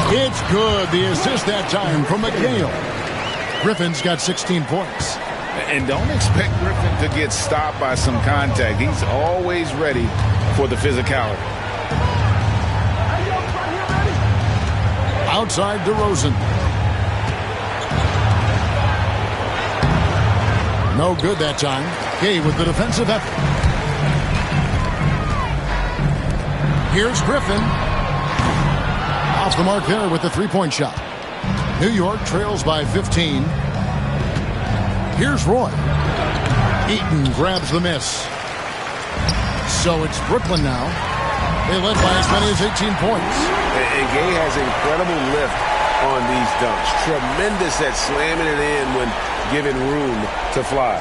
It's good. The assist that time from McHale. Griffin's got 16 points. And don't expect Griffin to get stopped by some contact. He's always ready for the physicality. Outside DeRozan. No good that time. Gay with the defensive effort. Here's Griffin. Off the mark there with the three-point shot. New York trails by 15. Here's Roy. Eaton grabs the miss. So it's Brooklyn now. They led by as many as 18 points. And Gay has incredible lift on these dunks. Tremendous at slamming it in when given room to fly.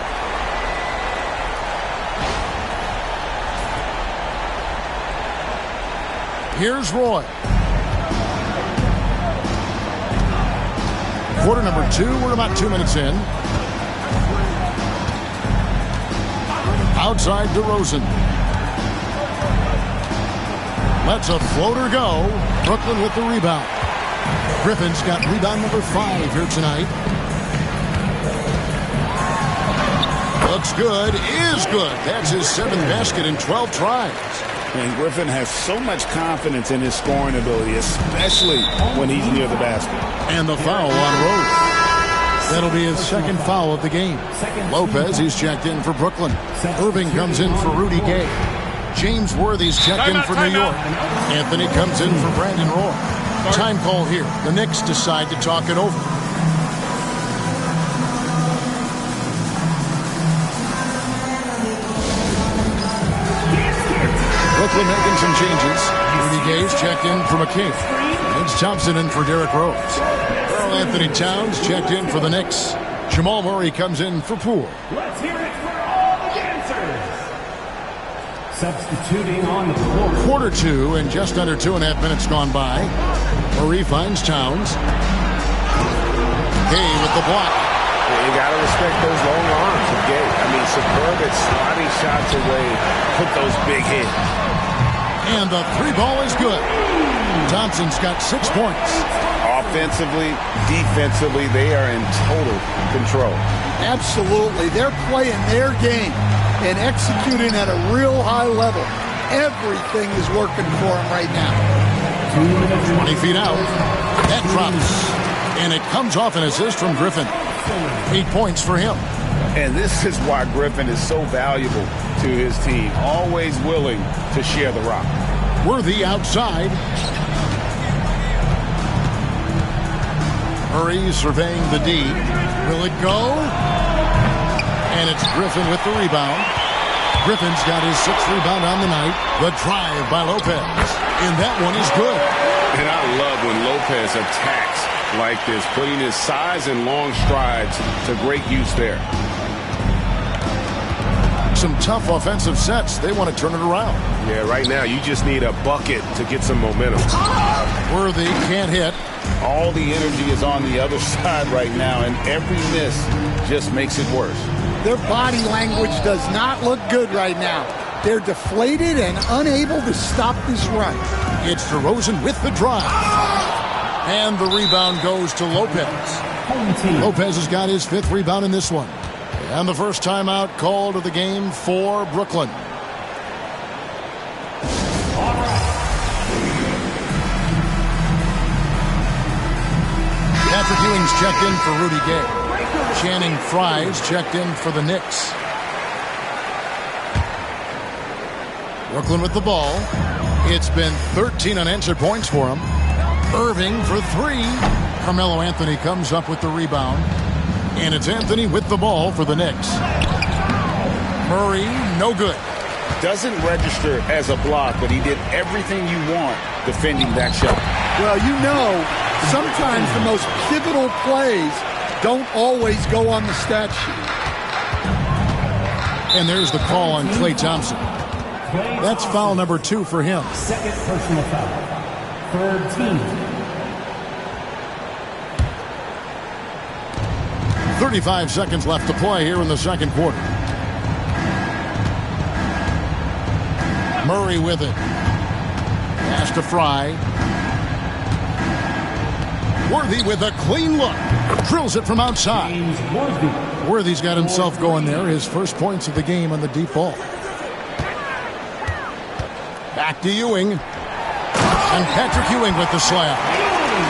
Here's Roy. Quarter number 2. We're about 2 minutes in. Outside DeRozan. Lets a floater go. Brooklyn with the rebound. Griffin's got rebound number 5 here tonight. Looks good. Is good. That's his 7th basket in 12 tries. And Griffin has so much confidence in his scoring ability, especially when he's near the basket. And the foul on Rose. That'll be his 2nd foul of the game. Lopez, he's checked in for Brooklyn. Irving comes in for Rudy Gay. James Worthy's checked in for New York. Anthony comes in for Brandon Roy. Time call here. The Knicks decide to talk it over. Brooklyn making some changes. Rudy Gay's checked in for McKay. It's Thompson in for Derrick Rose. Earl Anthony Towns checked in for the Knicks. Jamal Murray comes in for Poole. Let's hear it for all the dancers. Substituting on the floor. Quarter two and just under 2.5 minutes gone by. Murray finds Towns. Gay with the block. You got to respect those long arms of Gay. I mean, superb at sliding shots away, put those big hits. And the three ball is good. Thompson's got 6 points. Offensively, defensively, they are in total control. Absolutely. They're playing their game and executing at a real high level. Everything is working for them right now. 20 feet out. That drops. And it comes off an assist from Griffin. 8 points for him. And this is why Griffin is so valuable to his team. Always willing to share the rock. Worthy outside. Murray surveying the D. Will it go? And it's Griffin with the rebound. Griffin's got his 6th rebound on the night. The drive by Lopez. And that one is good. And I love when Lopez attacks like this, putting his size and long strides to great use there. Some tough offensive sets. They want to turn it around. Yeah, right now you just need a bucket to get some momentum. Worthy can't hit. All the energy is on the other side right now, and every miss just makes it worse. Their body language does not look good right now. They're deflated and unable to stop this run. It's DeRozan with the drive. And the rebound goes to Lopez. Lopez has got his 5th rebound in this one. And the first timeout called of the game for Brooklyn. Patrick Ewing's checked in for Rudy Gay. Channing Frye's checked in for the Knicks. Brooklyn with the ball. It's been 13 unanswered points for him. Irving for 3. Carmelo Anthony comes up with the rebound. And it's Anthony with the ball for the Knicks. Murray, no good. Doesn't register as a block, but he did everything you want defending that shot. Well, you know, sometimes the most pivotal plays don't always go on the stat sheet. And there's the call on Klay Thompson. That's foul number 2 for him. 2nd personal foul. 3rd team. 35 seconds left to play here in the second quarter. Murray with it. Pass to Fry. Worthy with a clean look. Drills it from outside. Worthy's got himself going there. His first points of the game on the deep ball. Back to Ewing. And Patrick Ewing with the slam.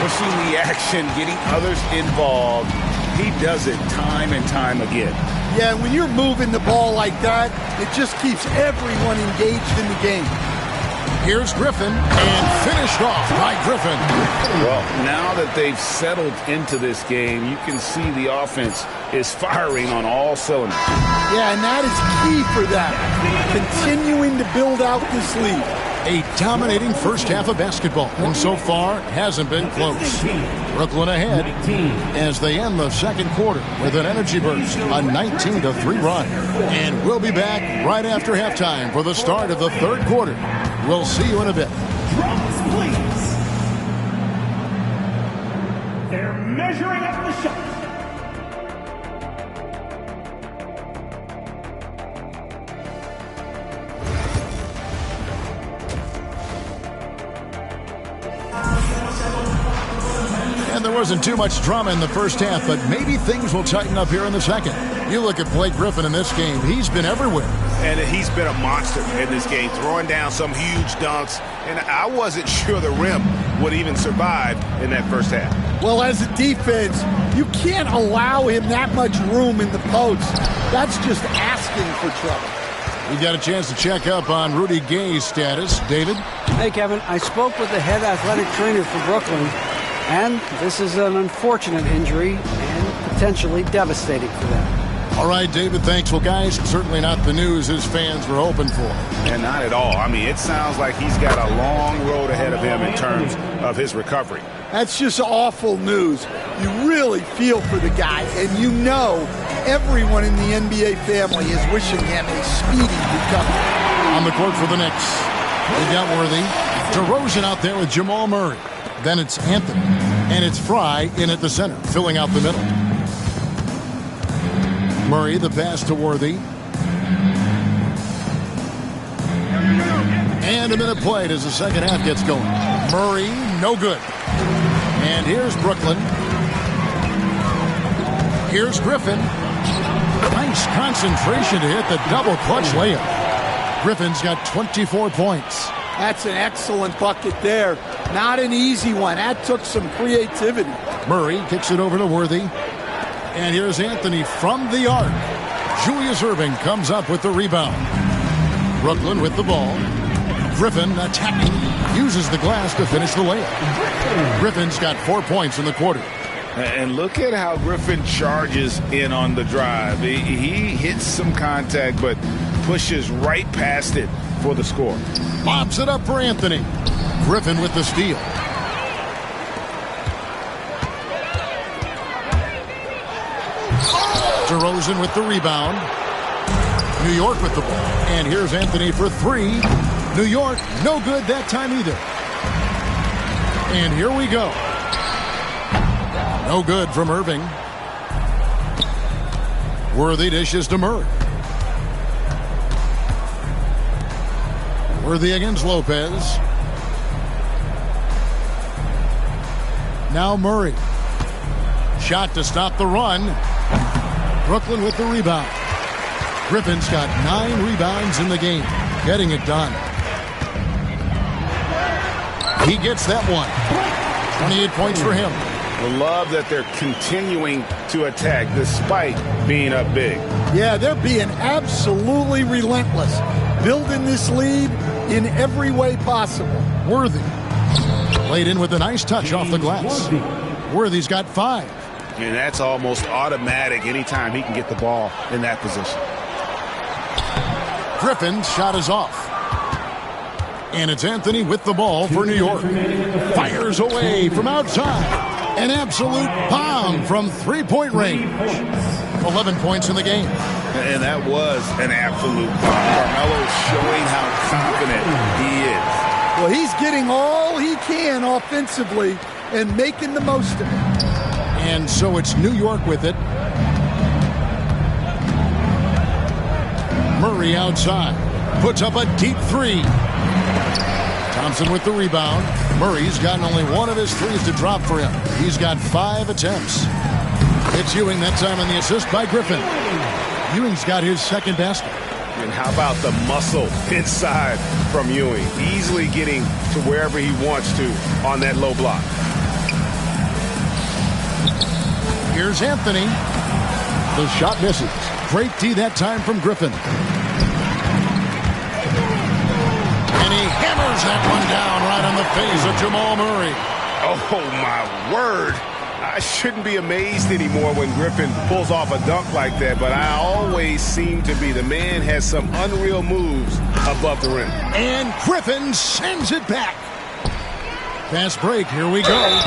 Pushing the action, getting others involved. He does it time and time again. Yeah, when you're moving the ball like that, it just keeps everyone engaged in the game. Here's Griffin, and finished off by Griffin. Well, now that they've settled into this game, you can see the offense is firing on all cylinders. Yeah, and that is key for them. Continuing to build out this lead. A dominating first half of basketball, and so far hasn't been close. Brooklyn ahead as they end the second quarter with an energy burst, a 19-3 run. And we'll be back right after halftime for the start of the third quarter. We'll see you in a bit. Drums, please. They're measuring up the shot. And there wasn't too much drama in the first half, but maybe things will tighten up here in the second. You look at Blake Griffin in this game. He's been everywhere. And he's been a monster in this game, throwing down some huge dunks. And I wasn't sure the rim would even survive in that first half. Well, as a defense, you can't allow him that much room in the post. That's just asking for trouble. We've got a chance to check up on Rudy Gay's status. David? Hey, Kevin. I spoke with the head athletic trainer for Brooklyn, and this is an unfortunate injury and potentially devastating for them. All right, David, thanks. Well, guys, certainly not the news his fans were hoping for. And not at all. I mean, it sounds like he's got a long road ahead of him in terms of his recovery. That's just awful news. You really feel for the guy, and you know everyone in the NBA family is wishing him a speedy recovery. On the court for the Knicks, they got Worthy. DeRozan out there with Jamal Murray. Then it's Anthony, and it's Fry in at the center, filling out the middle. Murray, the pass to Worthy. And a minute played as the second half gets going. Murray, no good. And here's Brooklyn. Here's Griffin. Nice concentration to hit the double clutch layup. Griffin's got 24 points. That's an excellent bucket there. Not an easy one. That took some creativity. Murray kicks it over to Worthy. And here's Anthony from the arc. Julius Erving comes up with the rebound. Brooklyn with the ball. Griffin attacking. Uses the glass to finish the layup. Griffin's got 4 points in the quarter. And look at how Griffin charges in on the drive. He hits some contact, but pushes right past it for the score. Lobs it up for Anthony. Griffin with the steal. DeRozan with the rebound. New York with the ball. And here's Anthony for three. New York, no good that time either. And here we go. No good from Erving. Worthy dishes to Murray. Worthy against Lopez. Now Murray. Shot to stop the run. Brooklyn with the rebound. Griffin's got 9 rebounds in the game. Getting it done. He gets that one. 28 points for him. I love that they're continuing to attack despite being up big. Yeah, they're being absolutely relentless. Building this lead in every way possible. Worthy. Laid in with a nice touch off the glass. Worthy's got 5. And that's almost automatic anytime he can get the ball in that position. Griffin's shot is off. And it's Anthony with the ball for New York. Fires away from outside. An absolute bomb from three-point range. 11 points in the game. And that was an absolute bomb. Carmelo showing how confident he is. Well, he's getting all he can offensively and making the most of it. And so it's New York with it. Murray outside. Puts up a deep three. Thompson with the rebound. Murray's gotten only one of his threes to drop for him. He's got 5 attempts. It's Ewing that time on the assist by Griffin. Ewing's got his second basket. And how about the muscle inside from Ewing? Easily getting to wherever he wants to on that low block. Here's Anthony. The shot misses. Great D that time from Griffin. And he hammers that one down right on the face of Jamal Murray. Oh, my word. I shouldn't be amazed anymore when Griffin pulls off a dunk like that, but I always seem to be. The man has some unreal moves above the rim. And Griffin sends it back. Fast break. Here we go.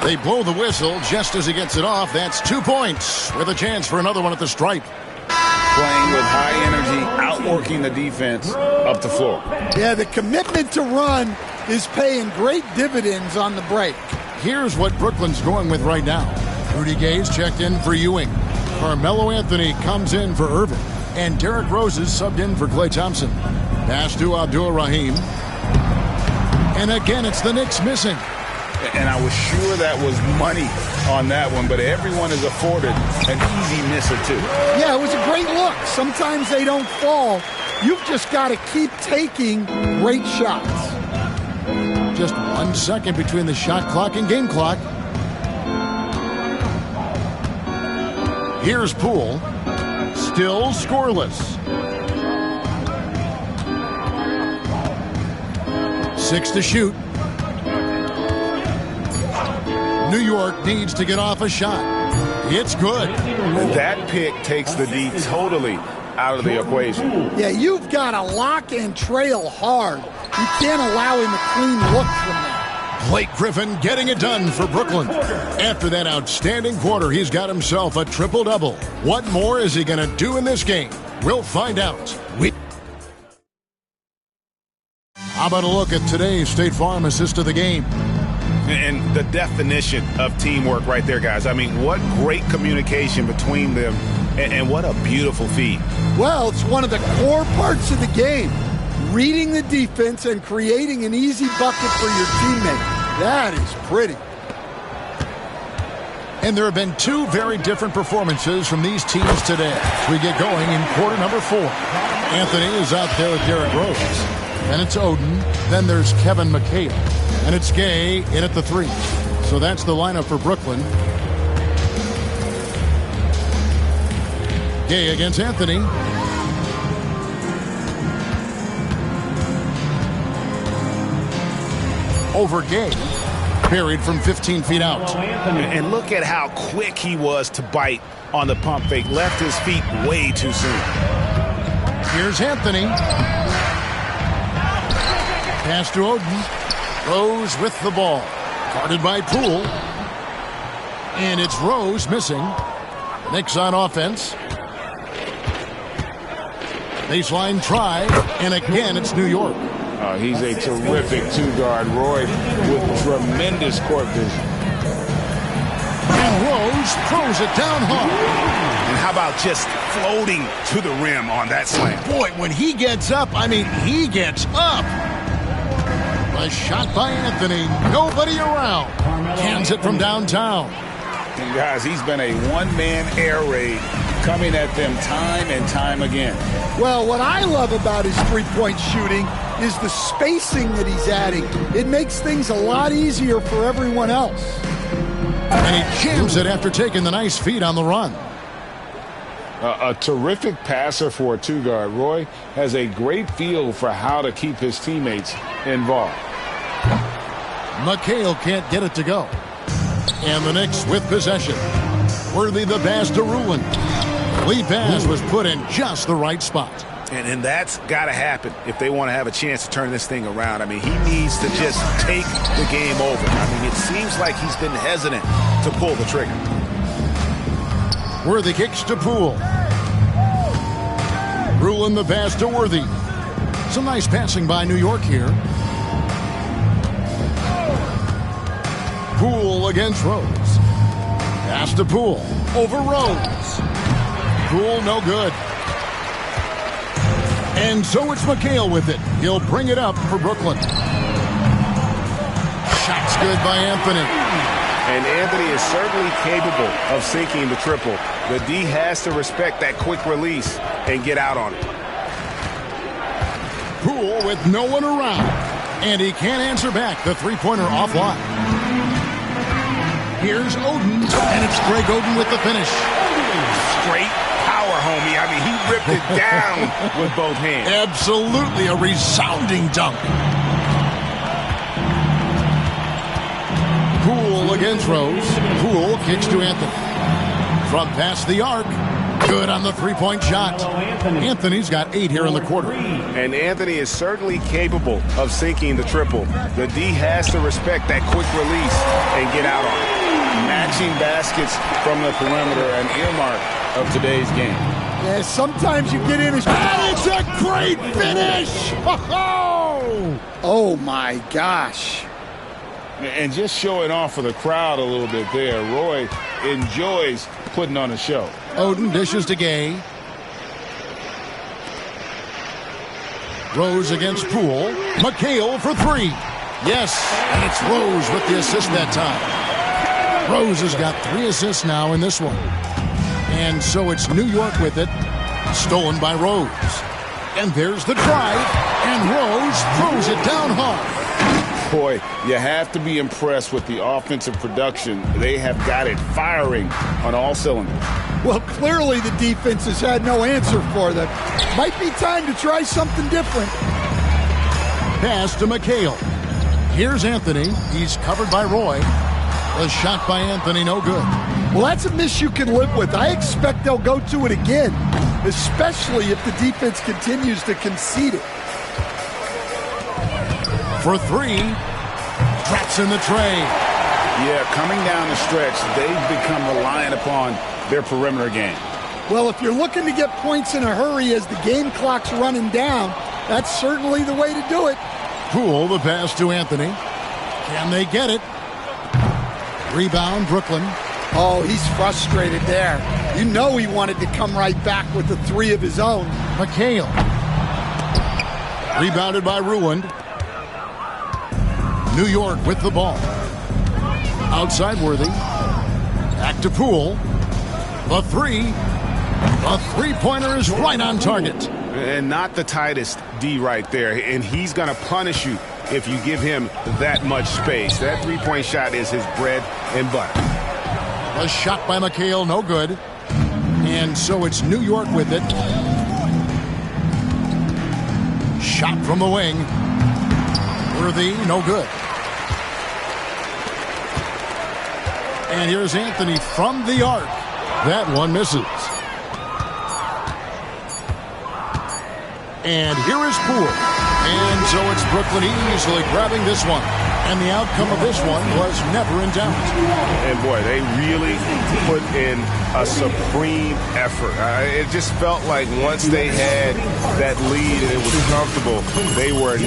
They blow the whistle just as he gets it off. That's 2 points with a chance for another one at the stripe. Playing with high energy, outworking the defense up the floor. Yeah, the commitment to run is paying great dividends on the break. Here's what Brooklyn's going with right now. Rudy Gay's checked in for Ewing. Carmelo Anthony comes in for Erving. And Derrick Rose is subbed in for Klay Thompson. Pass to Abdul-Rahim. And again, it's the Knicks missing. And I was sure that was money on that one, but everyone is afforded an easy miss or two. Yeah, it was a great look. Sometimes they don't fall. You've just got to keep taking great shots. Just 1 second between the shot clock and game clock. Here's Poole. Still scoreless. 6 to shoot. New York needs to get off a shot. It's good. That pick takes the D totally out of the equation. Yeah, you've got to lock and trail hard. You can't allow him a clean look from that. Blake Griffin getting it done for Brooklyn. After that outstanding quarter, he's got himself a triple-double. What more is he going to do in this game? We'll find out. How about a look at today's State Farm assist of the game? And the definition of teamwork right there, guys. I mean, what great communication between them, and what a beautiful feed. Well, it's one of the core parts of the game. Reading the defense and creating an easy bucket for your teammate. That is pretty. And there have been two very different performances from these teams today. We get going in quarter number 4. Anthony is out there with Derrick Rose. And it's Oden. Then there's Kevin McHale. And it's Gay in at the 3. So that's the lineup for Brooklyn. Gay against Anthony. Over Gay. Buried from 15 feet out. And look at how quick he was to bite on the pump fake. Left his feet way too soon. Here's Anthony. Pass to Oden. Rose with the ball. Guarded by Poole. And it's Rose missing. Knicks on offense. Baseline try. And again, it's New York. He's a terrific two-guard. Roy with tremendous court vision. And Rose throws it down hard. And how about just floating to the rim on that slam? Boy, when he gets up, I mean, he gets up. A shot by Anthony. Nobody around. Cans it from downtown. And guys, he's been a one-man air raid coming at them time and time again. Well, what I love about his three-point shooting is the spacing that he's adding. It makes things a lot easier for everyone else. And he jams it after taking the nice feed on the run. A terrific passer for a two-guard. Roy has a great feel for how to keep his teammates involved. McHale can't get it to go. And the Knicks with possession. Worthy the pass to Ruin. Lee pass was put in just the right spot. And that's got to happen if they want to have a chance to turn this thing around. I mean, he needs to just take the game over. I mean, it seems like he's been hesitant to pull the trigger. Worthy kicks to Poole. Ruin the pass to Worthy. Some nice passing by New York here. Poole against Rose. Pass to Poole. Over Rose. Poole no good. And so it's McHale with it. He'll bring it up for Brooklyn. Shot's good by Anthony. And Anthony is certainly capable of sinking the triple. The D has to respect that quick release and get out on it. Poole with no one around. And he can't answer back. The three-pointer offline. Here's Oden. And it's Greg Oden with the finish. Straight power, homie. I mean, he ripped it down with both hands. Absolutely a resounding dunk. Poole against Rose. Poole kicks to Anthony. From past the arc. Good on the three-point shot. Anthony's got 8 here in the quarter. And Anthony is certainly capable of sinking the triple. The D has to respect that quick release and get out on it. Matching baskets from the perimeter, an earmark of today's game. Yeah, sometimes you get in and it's a great finish! Oh my gosh. And just showing off for the crowd a little bit there. Roy enjoys putting on a show. Oden dishes to Gay. Rose against Poole. McHale for 3. Yes, and it's Rose with the assist that time. Rose has got 3 assists now in this one. And so it's New York with it. Stolen by Rose. And there's the drive. And Rose throws it down hard. Boy, you have to be impressed with the offensive production. They have got it firing on all cylinders. Well, clearly the defense has had no answer for them. Might be time to try something different. Pass to McHale. Here's Anthony. He's covered by Roy. The shot by Anthony, no good. Well, that's a miss you can live with. I expect they'll go to it again, especially if the defense continues to concede it. For three, Tracks in the tray. Yeah, coming down the stretch, they've become reliant upon their perimeter game. Well, if you're looking to get points in a hurry as the game clock's running down, that's certainly the way to do it. Poole, the pass to Anthony. Can they get it? Rebound, Brooklyn. Oh, he's frustrated there. You know he wanted to come right back with the three of his own. McHale. Rebounded by Ruand. New York with the ball. Outside Worthy. Back to Poole. The three. The three-pointer is right on target. And not the tightest D right there. And he's going to punish you if you give him that much space. That three-point shot is his bread and butter. A shot by McHale, no good. And so it's New York with it. Shot from the wing. Worthy, no good. And here's Anthony from the arc. That one misses. And here is Poole. And so it's Brooklyn easily grabbing this one. And the outcome of this one was never in doubt. And boy, they really put in a supreme effort. It just felt like once they had that lead and it was comfortable, they were...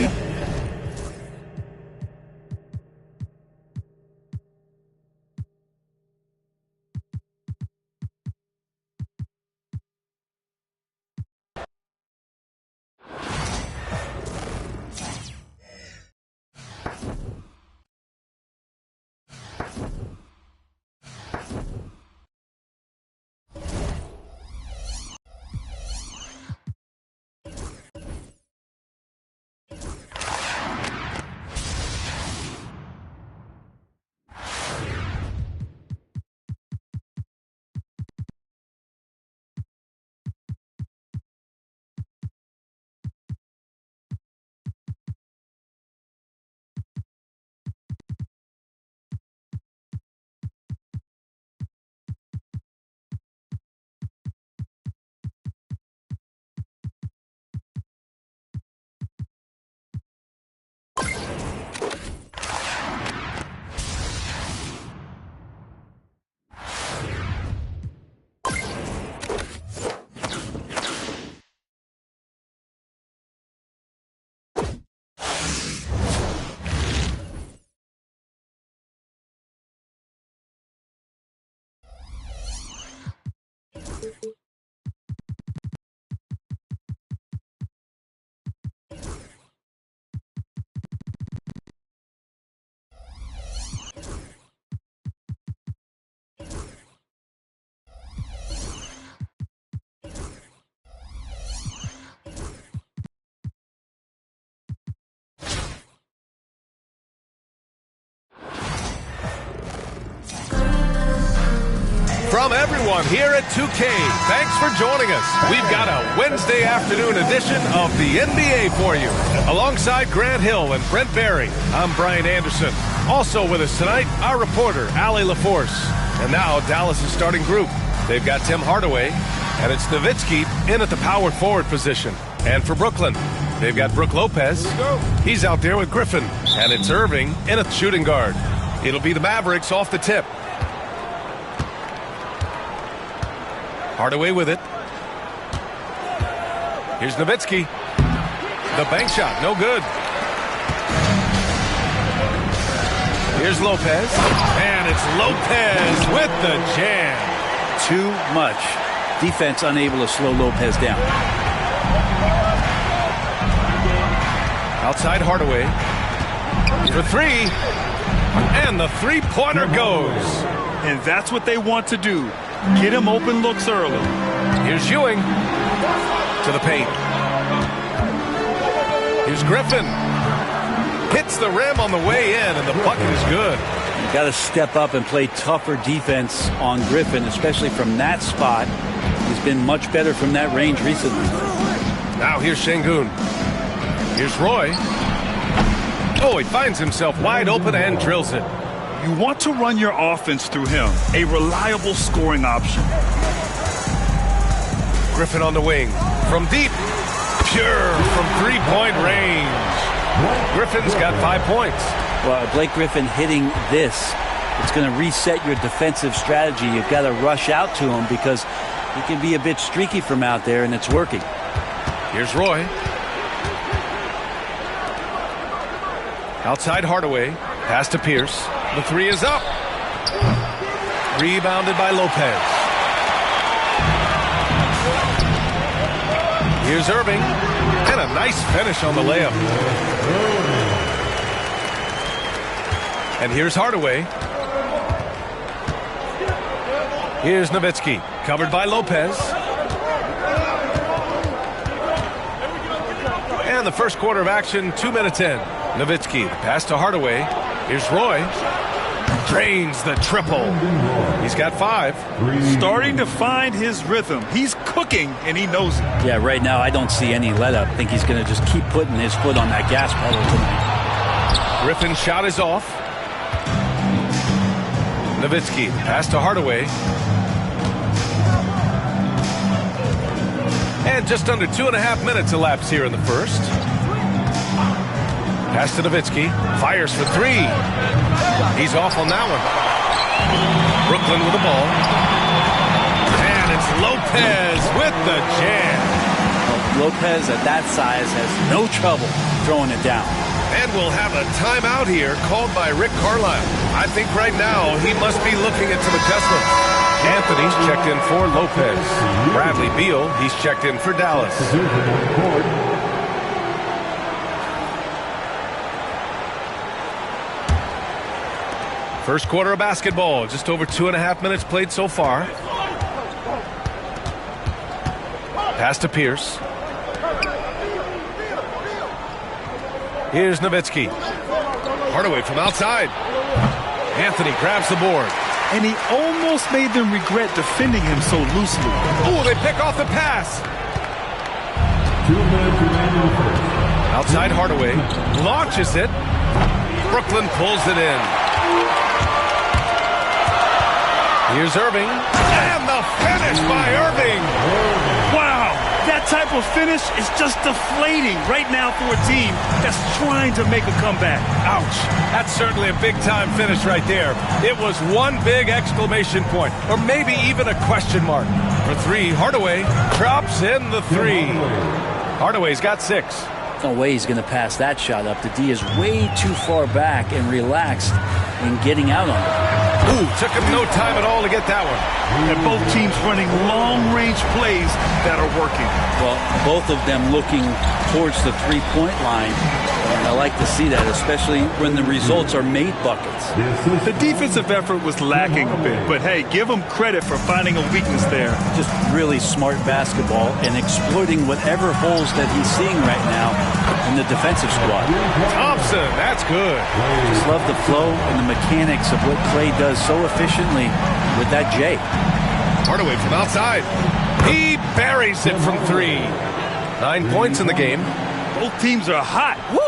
From everyone here at 2K, thanks for joining us. We've got a Wednesday afternoon edition of the NBA for you. Alongside Grant Hill and Brent Barry, I'm Brian Anderson. Also with us tonight, our reporter, Allie LaForce. And now, Dallas' starting group. They've got Tim Hardaway, and it's Nowitzki in at the power forward position. And for Brooklyn, they've got Brook Lopez. He's out there with Griffin. And it's Irving in at the shooting guard. It'll be the Mavericks off the tip. Hardaway with it. Here's Nowitzki. The bank shot, no good. Here's Lopez. And it's Lopez with the jam. Too much. Defense unable to slow Lopez down. Outside Hardaway. For three. And the three-pointer goes. And that's what they want to do. Get him open looks early. Here's Ewing to the paint. Here's Griffin. Hits the rim on the way in, and the bucket is good. You got to step up and play tougher defense on Griffin, especially from that spot. He's been much better from that range recently. Now here's Şengün. Here's Roy. Oh, he finds himself wide open and drills it. You want to run your offense through him, a reliable scoring option. Griffin on the wing. From deep. Pure from three-point range. Griffin's got 5 points. Well, Blake Griffin hitting this, it's going to reset your defensive strategy. You've got to rush out to him because he can be a bit streaky from out there, and it's working. Here's Roy. Outside Hardaway. Pass to Pierce. The three is up. Rebounded by Lopez. Here's Irving. And a nice finish on the layup. And here's Hardaway. Here's Nowitzki. Covered by Lopez. And the first quarter of action, 2 minutes in. Nowitzki, pass to Hardaway. Here's Roy. Drains the triple. He's got 5. Starting to find his rhythm. He's cooking, and he knows it. Yeah, right now I don't see any let up. I think he's going to just keep putting his foot on that gas pedal tonight. Griffin's shot is off. Nowitzki, pass to Hardaway. And just under 2.5 minutes elapsed here in the first. Pass to Nowitzki. Fires for 3. He's off on that one. Brooklyn with the ball. And it's Lopez with the jam. Well, Lopez at that size has no trouble throwing it down. And we'll have a timeout here called by Rick Carlisle. I think right now he must be looking at some adjustments. Anthony's checked in for Lopez. Bradley Beal, he's checked in for Dallas. First quarter of basketball, just over 2.5 minutes played so far. Pass to Pierce. Here's Nowitzki. Hardaway from outside. Anthony grabs the board. And he almost made them regret defending him so loosely. Oh, they pick off the pass. 2 minutes remaining. Outside Hardaway. Launches it. Brooklyn pulls it in. Here's Irving. And the finish by Irving. Wow, that type of finish is just deflating right now for a team that's trying to make a comeback. Ouch. That's certainly a big-time finish right there. It was one big exclamation point, or maybe even a question mark. For 3, Hardaway drops in the 3. Hardaway's got 6. No way he's going to pass that shot up. The D is way too far back and relaxed in getting out on it. Ooh, took him no time at all to get that one. And both teams running long-range plays that are working. Well, both of them looking towards the three-point line. And I like to see that, especially when the results are made buckets. The defensive effort was lacking a bit, but hey, give them credit for finding a weakness there. Just really smart basketball and exploiting whatever holes that he's seeing right now in the defensive squad. Thompson, that's good. Just love the flow and the mechanics of what Clay does so efficiently with that J. Hardaway from outside. He buries it from 3. 9 points in the game. Both teams are hot. Woo!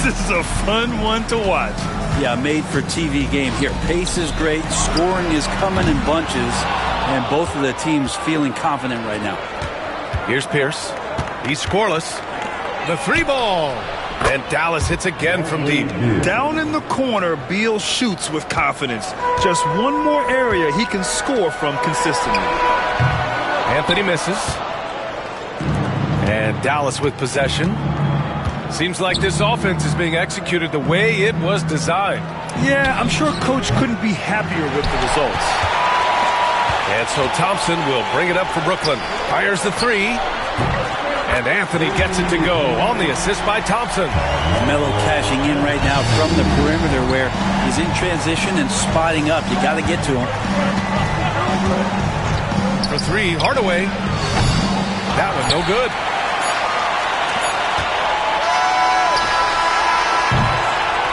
This is a fun one to watch. Yeah, made for TV game here. Pace is great. Scoring is coming in bunches. And both of the teams feeling confident right now. Here's Pierce. He's scoreless. The 3 ball. And Dallas hits again from deep. Down in the corner, Beal shoots with confidence. Just one more area he can score from consistently. Anthony misses. And Dallas with possession. Seems like this offense is being executed the way it was designed. Yeah, I'm sure Coach couldn't be happier with the results. And so Thompson will bring it up for Brooklyn. Fires the 3. And Anthony gets it to go on the assist by Thompson. Melo cashing in right now from the perimeter where he's in transition and spotting up. You got to get to him. For 3, Hardaway. That one no good.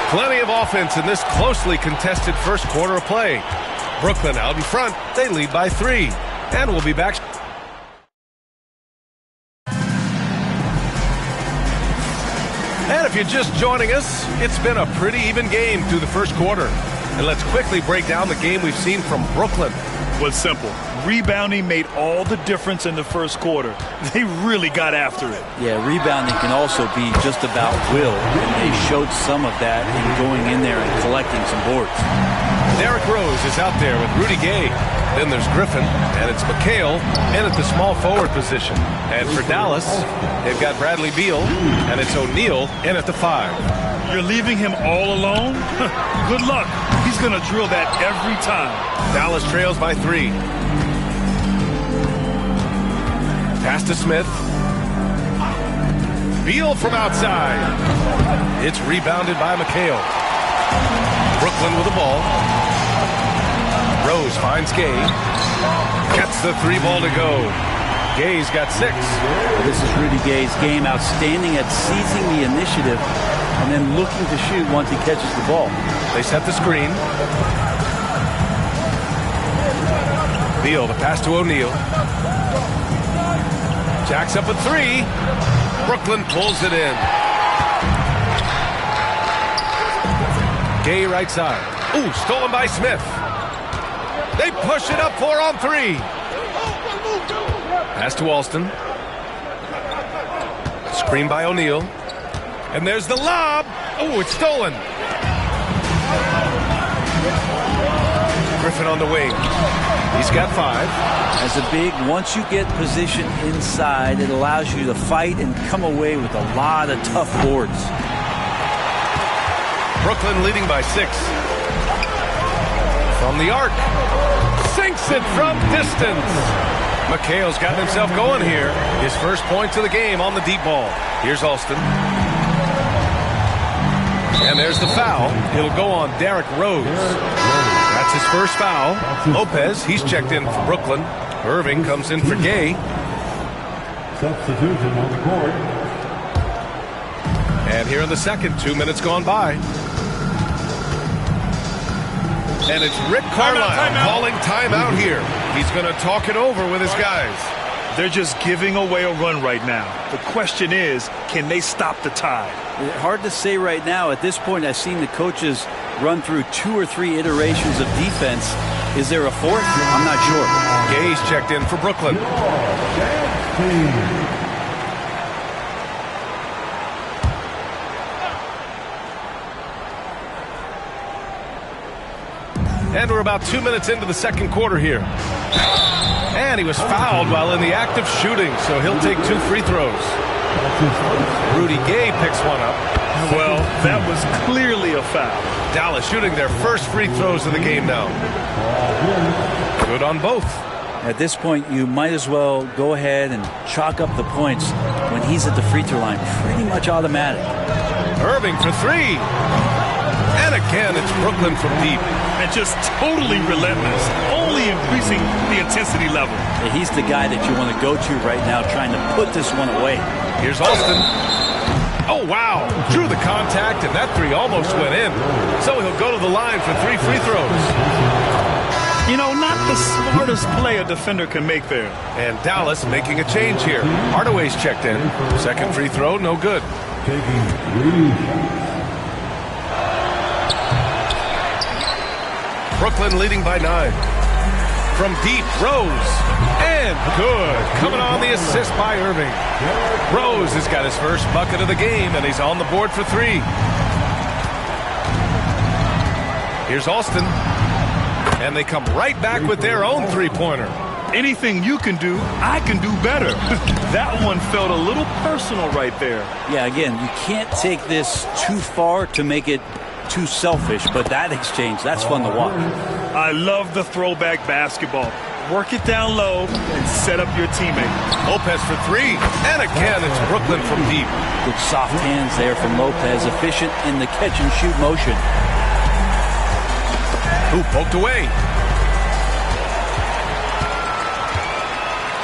Plenty of offense in this closely contested first quarter of play. Brooklyn out in front. They lead by 3. And we'll be back. And if you're just joining us, it's been a pretty even game through the first quarter. And let's quickly break down the game we've seen from Brooklyn. Was simple. Rebounding made all the difference in the first quarter. They really got after it. Yeah, rebounding can also be just about will, and they showed some of that in going in there and collecting some boards. Derrick Rose is out there with Rudy Gay. Then there's Griffin, and it's McHale in at the small forward position. And for Dallas, they've got Bradley Beal, and it's O'Neal in at the 5. You're leaving him all alone? Good luck. He's going to drill that every time. Dallas trails by 3. Pass to Smith. Beal from outside. It's rebounded by McHale. Brooklyn with the ball. Rose finds Gay. Gets the 3 ball to go. Gay's got 6. This is Rudy Gay's game. Outstanding at seizing the initiative and then looking to shoot once he catches the ball. They set the screen. Beal, the pass to O'Neal. Jacks up a 3. Brooklyn pulls it in. Gay right side. Ooh, stolen by Smith. They push it up 4 on 3. Pass to Alston. Screen by O'Neal. And there's the lob. Oh, it's stolen. Griffin on the wing. He's got 5. As a big, once you get position inside, it allows you to fight and come away with a lot of tough boards. Brooklyn leading by 6. From the arc. Sinks it from distance. McHale's gotten himself going here. His first points of the game on the deep ball. Here's Alston. And there's the foul. It'll go on Derrick Rose. That's his first foul. Lopez, he's checked in for Brooklyn. Irving comes in for Gay. Substitution on the court. And here in the second, 2 minutes gone by. And it's Rick Carlisle calling timeout here. He's going to talk it over with his guys. They're just giving away a run right now. The question is, can they stop the tide? Hard to say right now. At this point, I've seen the coaches run through 2 or 3 iterations of defense. Is there a 4th? I'm not sure. Gay's checked in for Brooklyn. And we're about 2 minutes into the second quarter here. And he was fouled while in the act of shooting, so he'll take 2 free throws. Rudy Gay picks one up. Well, that was clearly a foul. Dallas shooting their first free throws of the game now. Good on both. At this point, you might as well go ahead and chalk up the points when he's at the free throw line. Pretty much automatic. Irving for 3. And again, it's Brooklyn from deep. And just totally relentless, only increasing the intensity level. Yeah, he's the guy that you want to go to right now, trying to put this one away. Here's Alston. Oh, wow. Drew the contact, and that 3 almost went in. So he'll go to the line for 3 free throws. You know, not the smartest play a defender can make there. And Dallas making a change here. Hardaway's checked in. Second free throw, no good. Taking 3 shots. Brooklyn leading by 9. From deep, Rose. And good. Coming on the assist by Irving. Rose has got his first bucket of the game, and he's on the board for 3. Here's Alston. And they come right back with their own 3-pointer. Anything you can do, I can do better. That one felt a little personal right there. Yeah, again, you can't take this too far to make it too selfish, but that exchange, that's fun to watch. I love the throwback basketball. Work it down low and set up your teammate. Lopez for 3. And again, it's Brooklyn from deep. Good soft hands there from Lopez, efficient in the catch-and-shoot motion. Who poked away.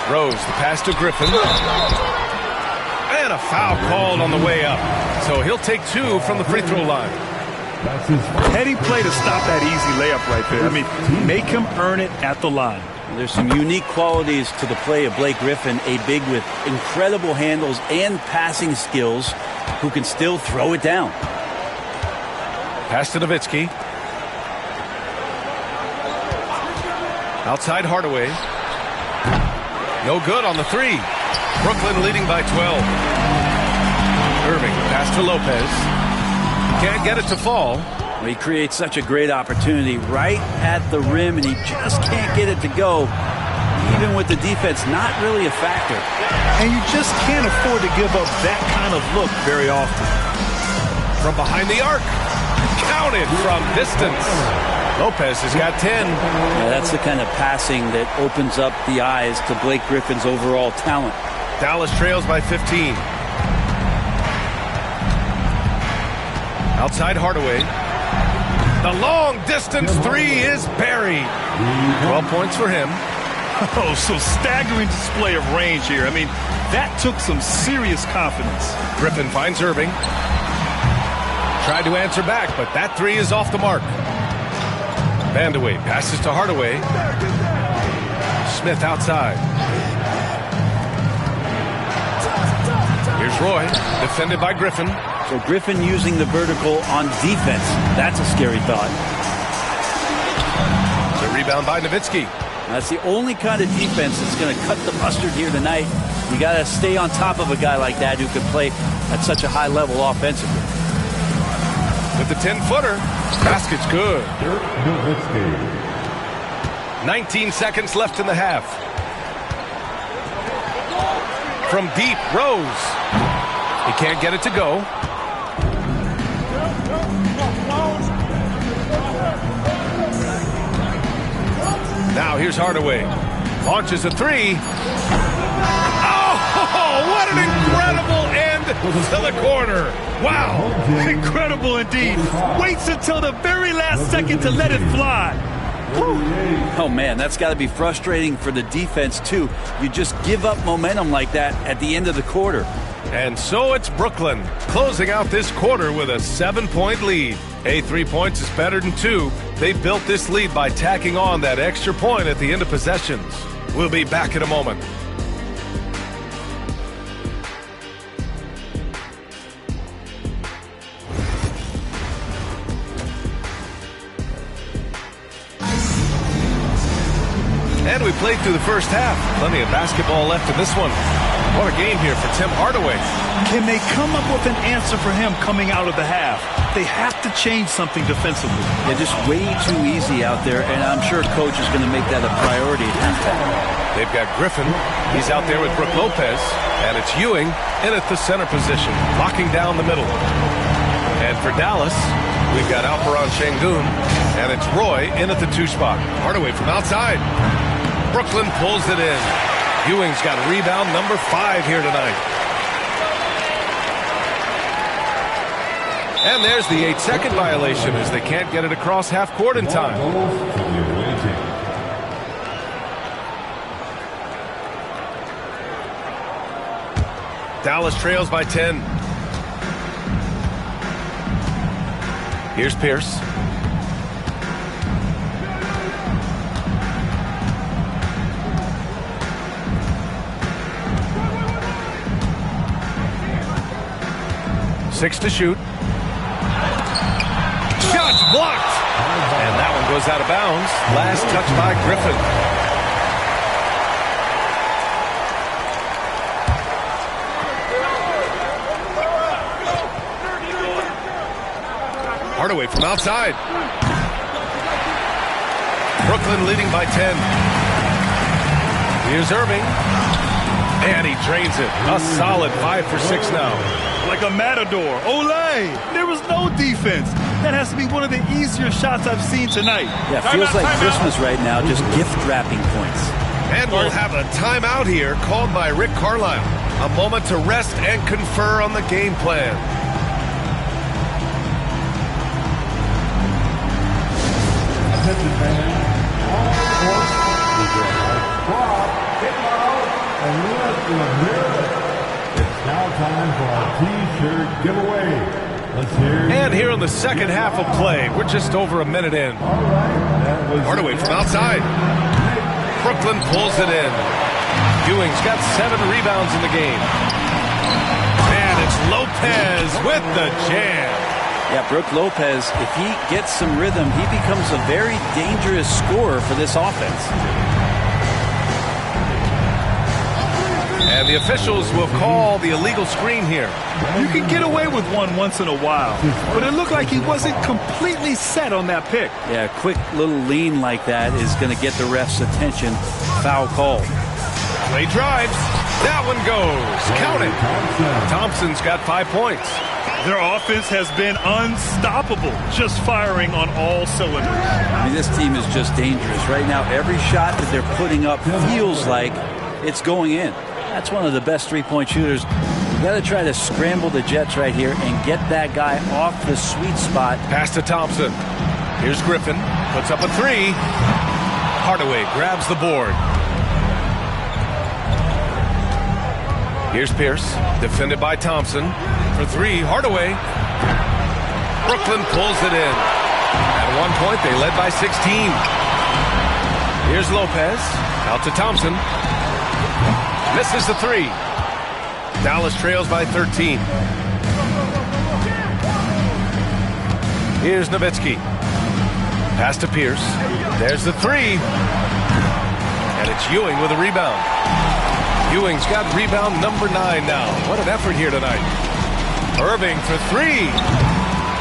Rose, the pass to Griffin. And a foul called on the way up. So he'll take 2 from the free throw line. Heady play to stop that easy layup right there. I mean, make him earn it at the line. There's some unique qualities to the play of Blake Griffin, a big with incredible handles and passing skills who can still throw it down. Pass to Nowitzki. Outside Hardaway. No good on the three. Brooklyn leading by 12. Irving pass to Lopez. Can't get it to fall. Well, he creates such a great opportunity right at the rim, and he just can't get it to go. Even with the defense not really a factor. And you just can't afford to give up that kind of look very often. From behind the arc. Counted from distance. Lopez has got 10. Yeah, that's the kind of passing that opens up the eyes to Blake Griffin's overall talent. Dallas trails by 15. Outside Hardaway. The long distance three is buried. 12 points for him. Oh, so staggering display of range here. I mean, that took some serious confidence. Griffin finds Irving. Tried to answer back, but that three is off the mark. Vandeweghe passes to Hardaway. Smith outside. Here's Roy, defended by Griffin. So Griffin using the vertical on defense. That's a scary thought. The rebound by Nowitzki. That's the only kind of defense that's going to cut the mustard here tonight. You got to stay on top of a guy like that who can play at such a high level offensively. With the 10-footer, basket's good. 19 seconds left in the half. From deep, Rose. He can't get it to go. Now here's Hardaway. Launches a three. Oh, what an incredible end to the corner. Wow. Incredible indeed. Waits until the very last second to let it fly. Woo. Oh, man, that's got to be frustrating for the defense, too. You just give up momentum like that at the end of the quarter. And so it's Brooklyn closing out this quarter with a 7-point lead. Hey, 3 points is better than 2. They built this lead by tacking on that extra point at the end of possessions. We'll be back in a moment. And we played through the first half. Plenty of basketball left in this one. What a game here for Tim Hardaway. Can they come up with an answer for him coming out of the half? They have to change something defensively. They're just way too easy out there, and I'm sure coach is going to make that a priority at halftime. They've got Griffin. He's out there with Brook Lopez. And it's Ewing in at the center position, locking down the middle. And for Dallas, we've got Alperon Şengün, and it's Roy in at the 2 spot. Hardaway from outside. Brooklyn pulls it in. Ewing's got rebound number 5 here tonight. And there's the 8-second violation as they can't get it across half court in time. Dallas trails by 10. Here's Pierce. Six to shoot. Shot's blocked. And that one goes out of bounds. Last touch by Griffin. Hardaway from outside. Brooklyn leading by 10. Here's Irving. And he drains it. A solid 5 for 6 now. Like a matador. Olay! There was no defense. That has to be one of the easier shots I've seen tonight. Yeah, feels like Christmas right now, just gift wrapping points. And we'll have a timeout here called by Rick Carlisle. A moment to rest and confer on the game plan. Attention fans, all sports is your squad, kick out, and less than a minute. It's now time for our T-shirt giveaway. Let's hear. And here in the second half of play, we're just over a minute in. All right, that was Hardaway from outside. Brooklyn pulls it in. Ewing's got 7 rebounds in the game. And it's Lopez with the jam. Yeah, Brook Lopez, if he gets some rhythm, he becomes a very dangerous scorer for this offense. And the officials will call the illegal screen here. You can get away with one once in a while, but it looked like he wasn't completely set on that pick. Yeah, a quick little lean like that is going to get the ref's attention. Foul call. Play drives. That one goes. Count it. Thompson's got 5 points. Their offense has been unstoppable, just firing on all cylinders. I mean, this team is just dangerous. Right now, every shot that they're putting up feels like it's going in. That's one of the best three-point shooters. You got to try to scramble the Jets right here and get that guy off the sweet spot. Pass to Thompson. Here's Griffin. Puts up a three. Hardaway grabs the board. Here's Pierce. Defended by Thompson. For three, Hardaway. Brooklyn pulls it in. At one point, they led by 16. Here's Lopez. Out to Thompson. Misses the three. Dallas trails by 13. Here's Nowitzki. Pass to Pierce. There's the three. And it's Ewing with a rebound. Ewing's got rebound number 9 now. What an effort here tonight. Irving for three.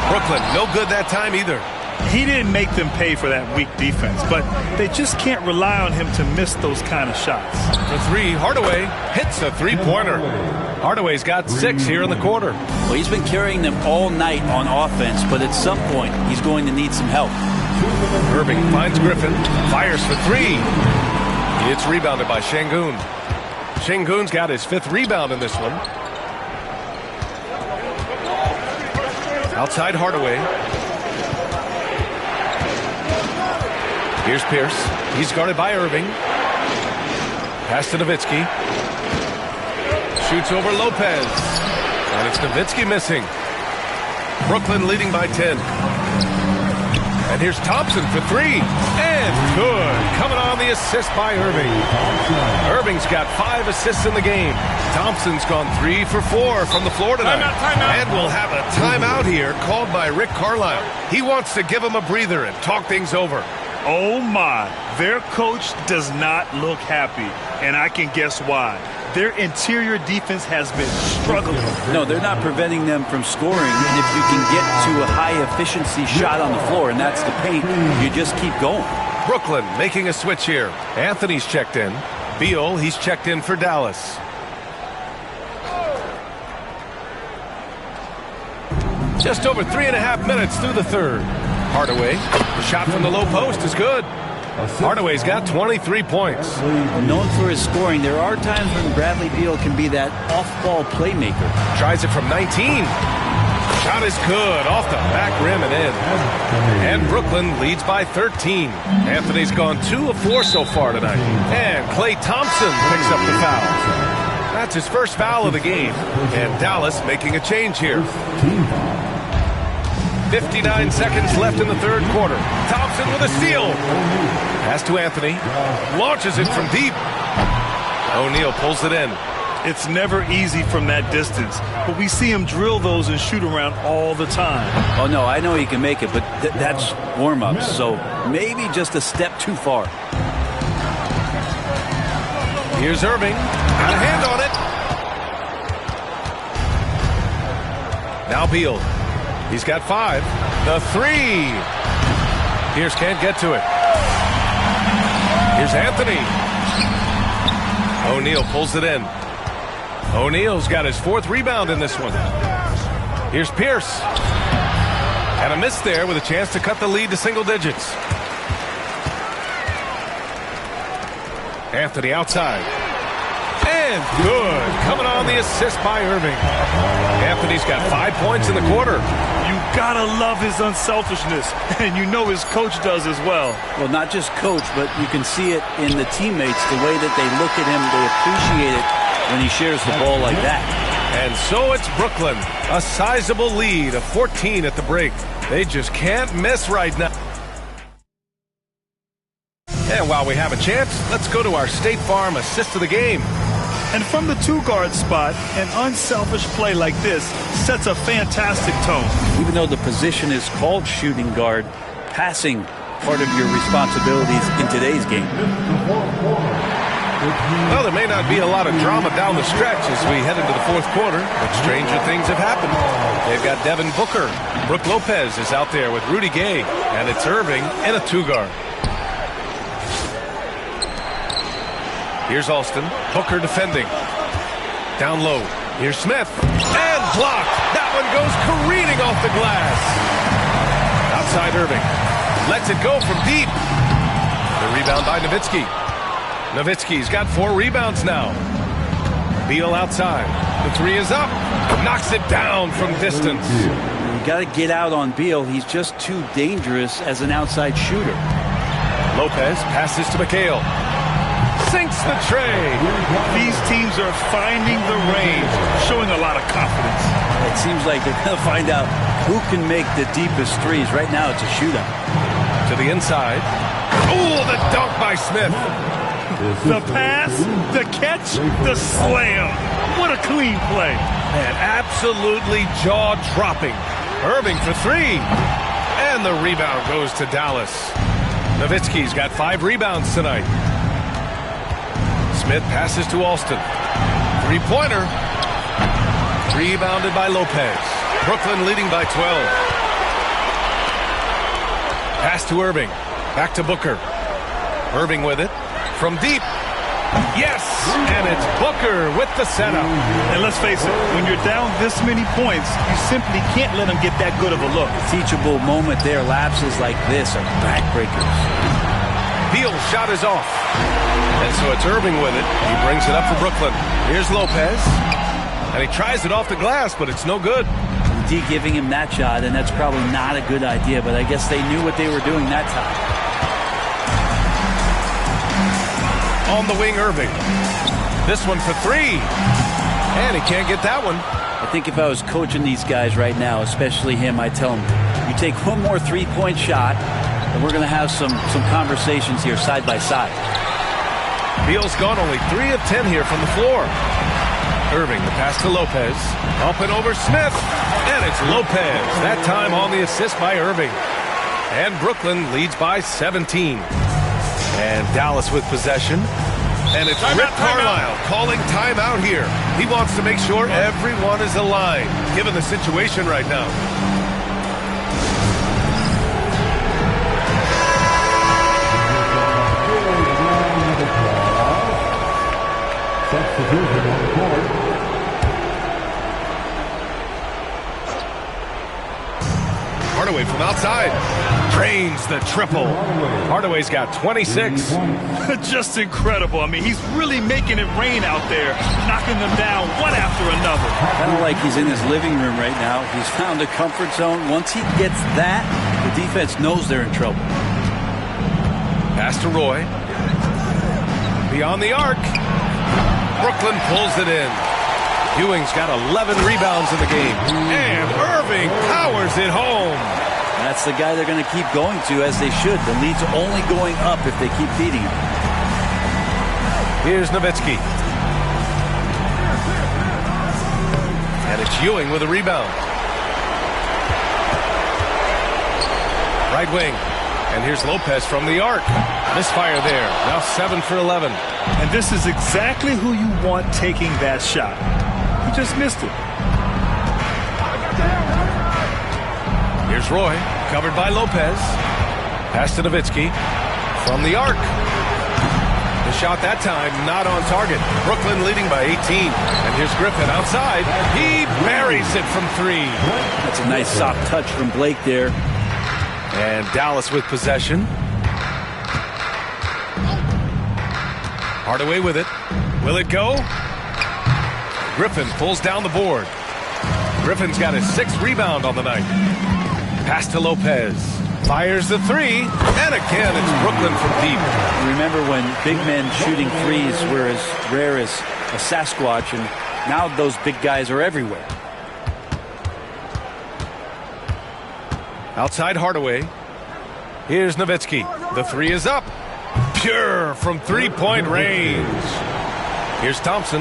Brooklyn, no good that time either. He didn't make them pay for that weak defense, but they just can't rely on him to miss those kind of shots. For three, Hardaway hits a three-pointer. Hardaway's got 6 here in the quarter. Well, he's been carrying them all night on offense, but at some point, he's going to need some help. Irving finds Griffin, fires for three. It's rebounded by Şengün. Şengün's got his 5th rebound in this one. Outside Hardaway. Here's Pierce. He's guarded by Irving. Pass to Nowitzki. Shoots over Lopez. And it's Nowitzki missing. Brooklyn leading by 10. And here's Thompson for three. And good. Coming on the assist by Irving. Irving's got 5 assists in the game. Thompson's gone 3 for 4 from the floor tonight. Timeout. And we'll have a timeout here called by Rick Carlisle. He wants to give him a breather and talk things over. Oh my, their coach does not look happy, and I can guess why. Their interior defense has been struggling. No, they're not preventing them from scoring, and if you can get to a high-efficiency shot on the floor, and that's the paint, you just keep going. Brooklyn making a switch here. Anthony's checked in. Beal, he's checked in for Dallas. Just over 3.5 minutes through the third. Hardaway, the shot from the low post is good. Hardaway's got 23 points. Known for his scoring, there are times when Bradley Beal can be that off-ball playmaker. Tries it from 19. Shot is good, off the back rim and in. And Brooklyn leads by 13. Anthony's gone 2 of 4 so far tonight. And Klay Thompson picks up the foul. That's his first foul of the game. And Dallas making a change here. 59 seconds left in the third quarter. Thompson with a steal. Pass to Anthony. Launches it from deep. O'Neal pulls it in. It's never easy from that distance, but we see him drill those and shoot around all the time. Oh, no, I know he can make it, but that's warm-ups, so maybe just a step too far. Here's Irving. Got a hand on it. Now Beal. He's got 5. The three. Pierce can't get to it. Here's Anthony. O'Neal pulls it in. O'Neal's got his 4th rebound in this one. Here's Pierce. And a miss there with a chance to cut the lead to single digits. Anthony outside. And good. Coming on the assist by Irving. Anthony's got 5 points in the quarter. You gotta love his unselfishness, and you know his coach does as well. Well, not just coach, but you can see it in the teammates, the way that they look at him, they appreciate it when he shares the ball like that. And so it's Brooklyn, a sizable lead of 14 at the break. They just can't miss right now. And while we have a chance, let's go to our State Farm assist of the game. And from the two-guard spot, an unselfish play like this sets a fantastic tone. Even though the position is called shooting guard, passing part of your responsibilities in today's game. Well, there may not be a lot of drama down the stretch as we head into the fourth quarter, but stranger things have happened. They've got Devin Booker. Brook Lopez is out there with Rudy Gay, and it's Irving in a two-guard. Here's Alston. Booker defending. Down low. Here's Smith. And blocked. That one goes careening off the glass. Outside Irving. Lets it go from deep. The rebound by Nowitzki. Nowitzki's got 4 rebounds now. Beal outside. The three is up. Knocks it down from distance. You got to get out on Beal. He's just too dangerous as an outside shooter. Lopez passes to McHale. Sinks the tray. These teams are finding the range, showing a lot of confidence. It seems like they're going to find out who can make the deepest threes. Right now, it's a shootout. To the inside. Oh, the dunk by Smith. The pass, the catch, the slam. What a clean play. Man, absolutely jaw-dropping. Irving for 3. And the rebound goes to Dallas. Nowitzki's got 5 rebounds tonight. Smith passes to Alston. Three-pointer. Rebounded by Lopez. Brooklyn leading by 12. Pass to Irving. Back to Booker. Irving with it. From deep. Yes! And it's Booker with the setup. And let's face it, when you're down this many points, you simply can't let them get that good of a look. Teachable moment there. Lapses like this are backbreakers. Beal's shot is off. And so it's Irving with it. He brings it up for Brooklyn. Here's Lopez. And he tries it off the glass, but it's no good. D giving him that shot, and that's probably not a good idea, but I guess they knew what they were doing that time. On the wing, Irving. This one for 3. And he can't get that one. I think if I was coaching these guys right now, especially him, I'd tell him, you take one more three-point shot, and we're going to have some conversations here side by side. Beal's gone only 3 of 10 here from the floor. Irving, the pass to Lopez. Up and over Smith. And it's Lopez. That time on the assist by Irving. And Brooklyn leads by 17. And Dallas with possession. And it's Rick Carlisle calling timeout here. He wants to make sure everyone is aligned, given the situation right now. Substitution on the court. Hardaway from outside. Drains the triple. Hardaway's got 26. Just incredible. I mean, he's really making it rain out there, knocking them down one after another. Kind of like he's in his living room right now. He's found a comfort zone. Once he gets that, the defense knows they're in trouble. Pass to Roy. Beyond the arc. Brooklyn pulls it in. Ewing's got 11 rebounds in the game. And Irving powers it home. That's the guy they're going to keep going to, as they should. The lead's only going up if they keep feeding him. Here's Nowitzki. And it's Ewing with a rebound. Right wing. And here's Lopez from the arc. Misfire there. Now 7 for 11. And this is exactly who you want taking that shot. He just missed it. Here's Roy, covered by Lopez. Pass to Nowitzki. From the arc. The shot that time not on target. Brooklyn leading by 18. And here's Griffin outside. He buries it from 3. That's a nice soft touch from Blake there. And Dallas with possession. Hardaway with it. Will it go? Griffin pulls down the board. Griffin's got his 6th rebound on the night. Pass to Lopez. Fires the 3. And again, it's Brooklyn from deep. Remember when big men shooting threes were as rare as a Sasquatch, and now those big guys are everywhere. Outside Hardaway. Here's Nowitzki. The 3 is up. Pure from 3-point range. Here's Thompson.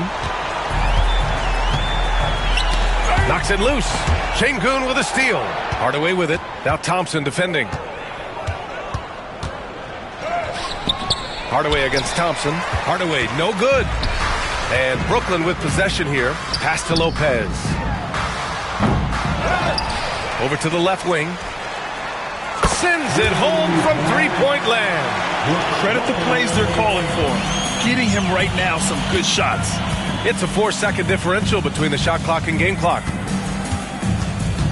Knocks it loose. Şengün with a steal. Hardaway with it. Now Thompson defending. Hardaway against Thompson. Hardaway, no good. And Brooklyn with possession here. Pass to Lopez. Over to the left wing. Sends it home from three-point land. Credit the plays they're calling for. Getting him right now some good shots. It's a 4-second differential between the shot clock and game clock.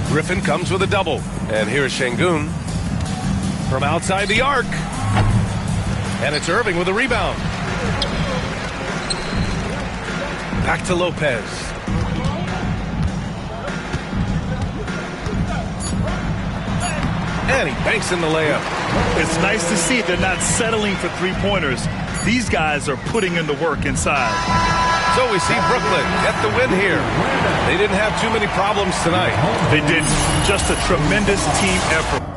Griffin comes with a double. And here's Şengün from outside the arc. And it's Irving with a rebound. Back to Lopez. And he banks in the layup. It's nice to see they're not settling for three-pointers. These guys are putting in the work inside. So we see Brooklyn get the win here. They didn't have too many problems tonight. They didn't. Just a tremendous team effort.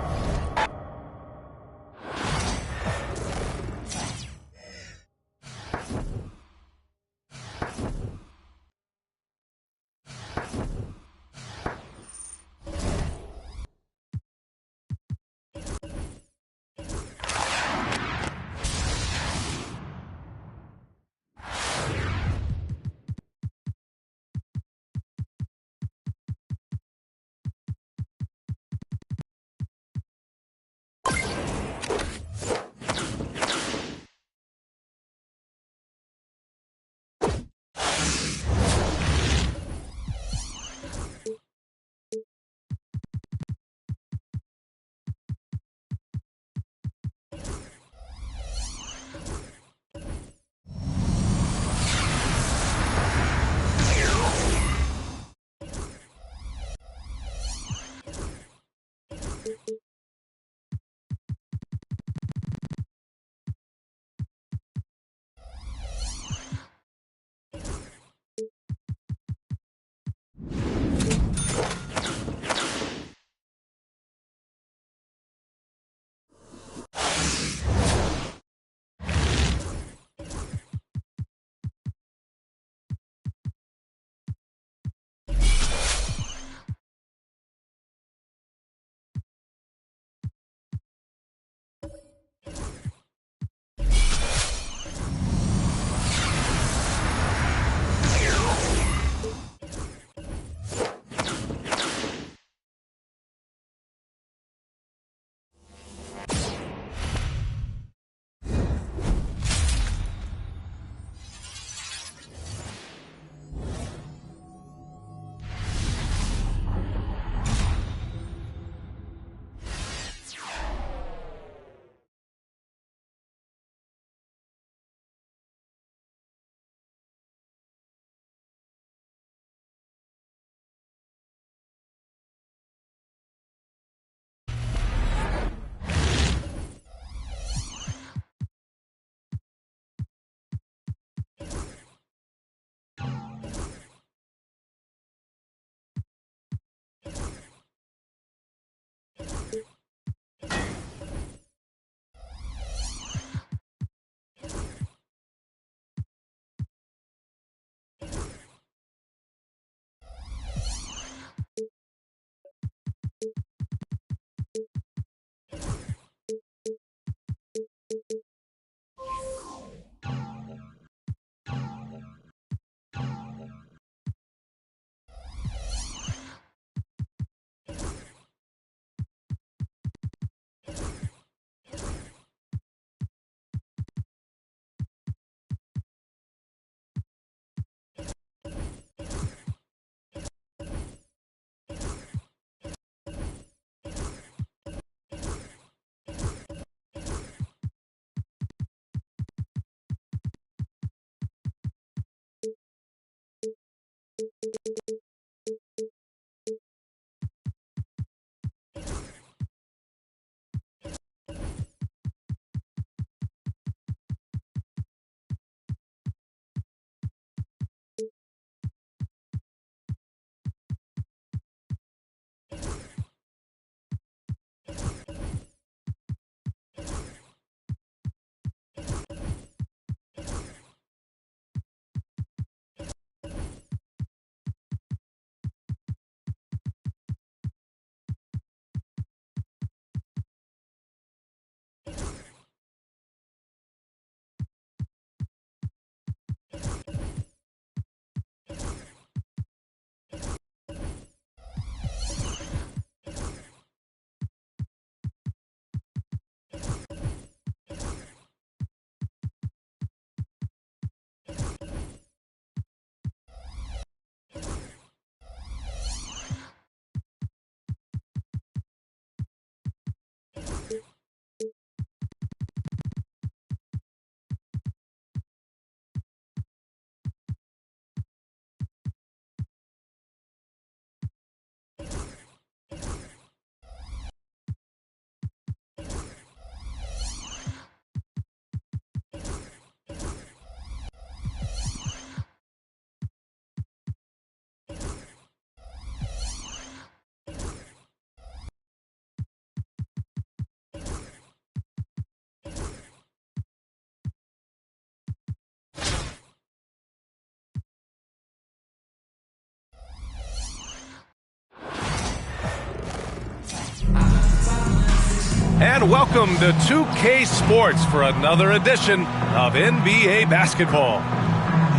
And welcome to 2K Sports for another edition of NBA basketball.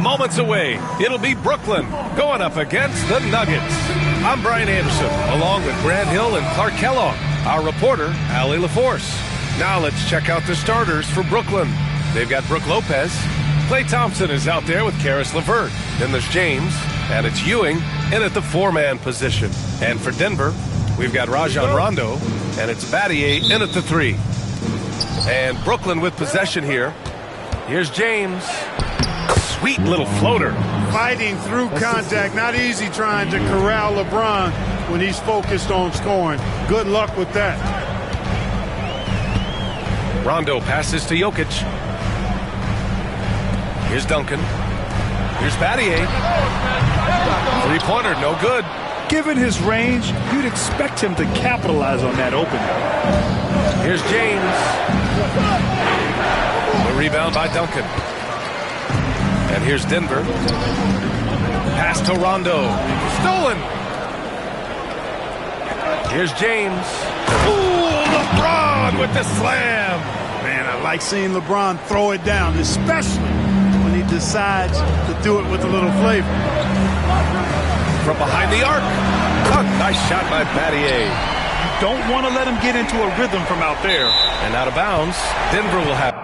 Moments away, it'll be Brooklyn going up against the Nuggets. I'm Brian Anderson, along with Grant Hill and Clark Kellogg, our reporter, Allie LaForce. Now let's check out the starters for Brooklyn. They've got Brook Lopez. Klay Thompson is out there with Karis LeVert. Then there's James, and it's Ewing in at the four-man position. And for Denver, we've got Rajon Rondo, and it's Battier in at the three. And Brooklyn with possession here. Here's James. Sweet little floater. Fighting through contact. Not easy trying to corral LeBron when he's focused on scoring. Good luck with that. Rondo passes to Jokic. Here's Duncan. Here's Battier. Three-pointer, no good. Given his range, you'd expect him to capitalize on that opening. Here's James. The rebound by Duncan. And here's Denver. Pass to Rondo. Stolen. Here's James. Ooh, LeBron with the slam. Man, I like seeing LeBron throw it down, especially when he decides to do it with a little flavor. From behind the arc. Oh, nice shot by Battier. Don't want to let him get into a rhythm from out there. And out of bounds, Denver will have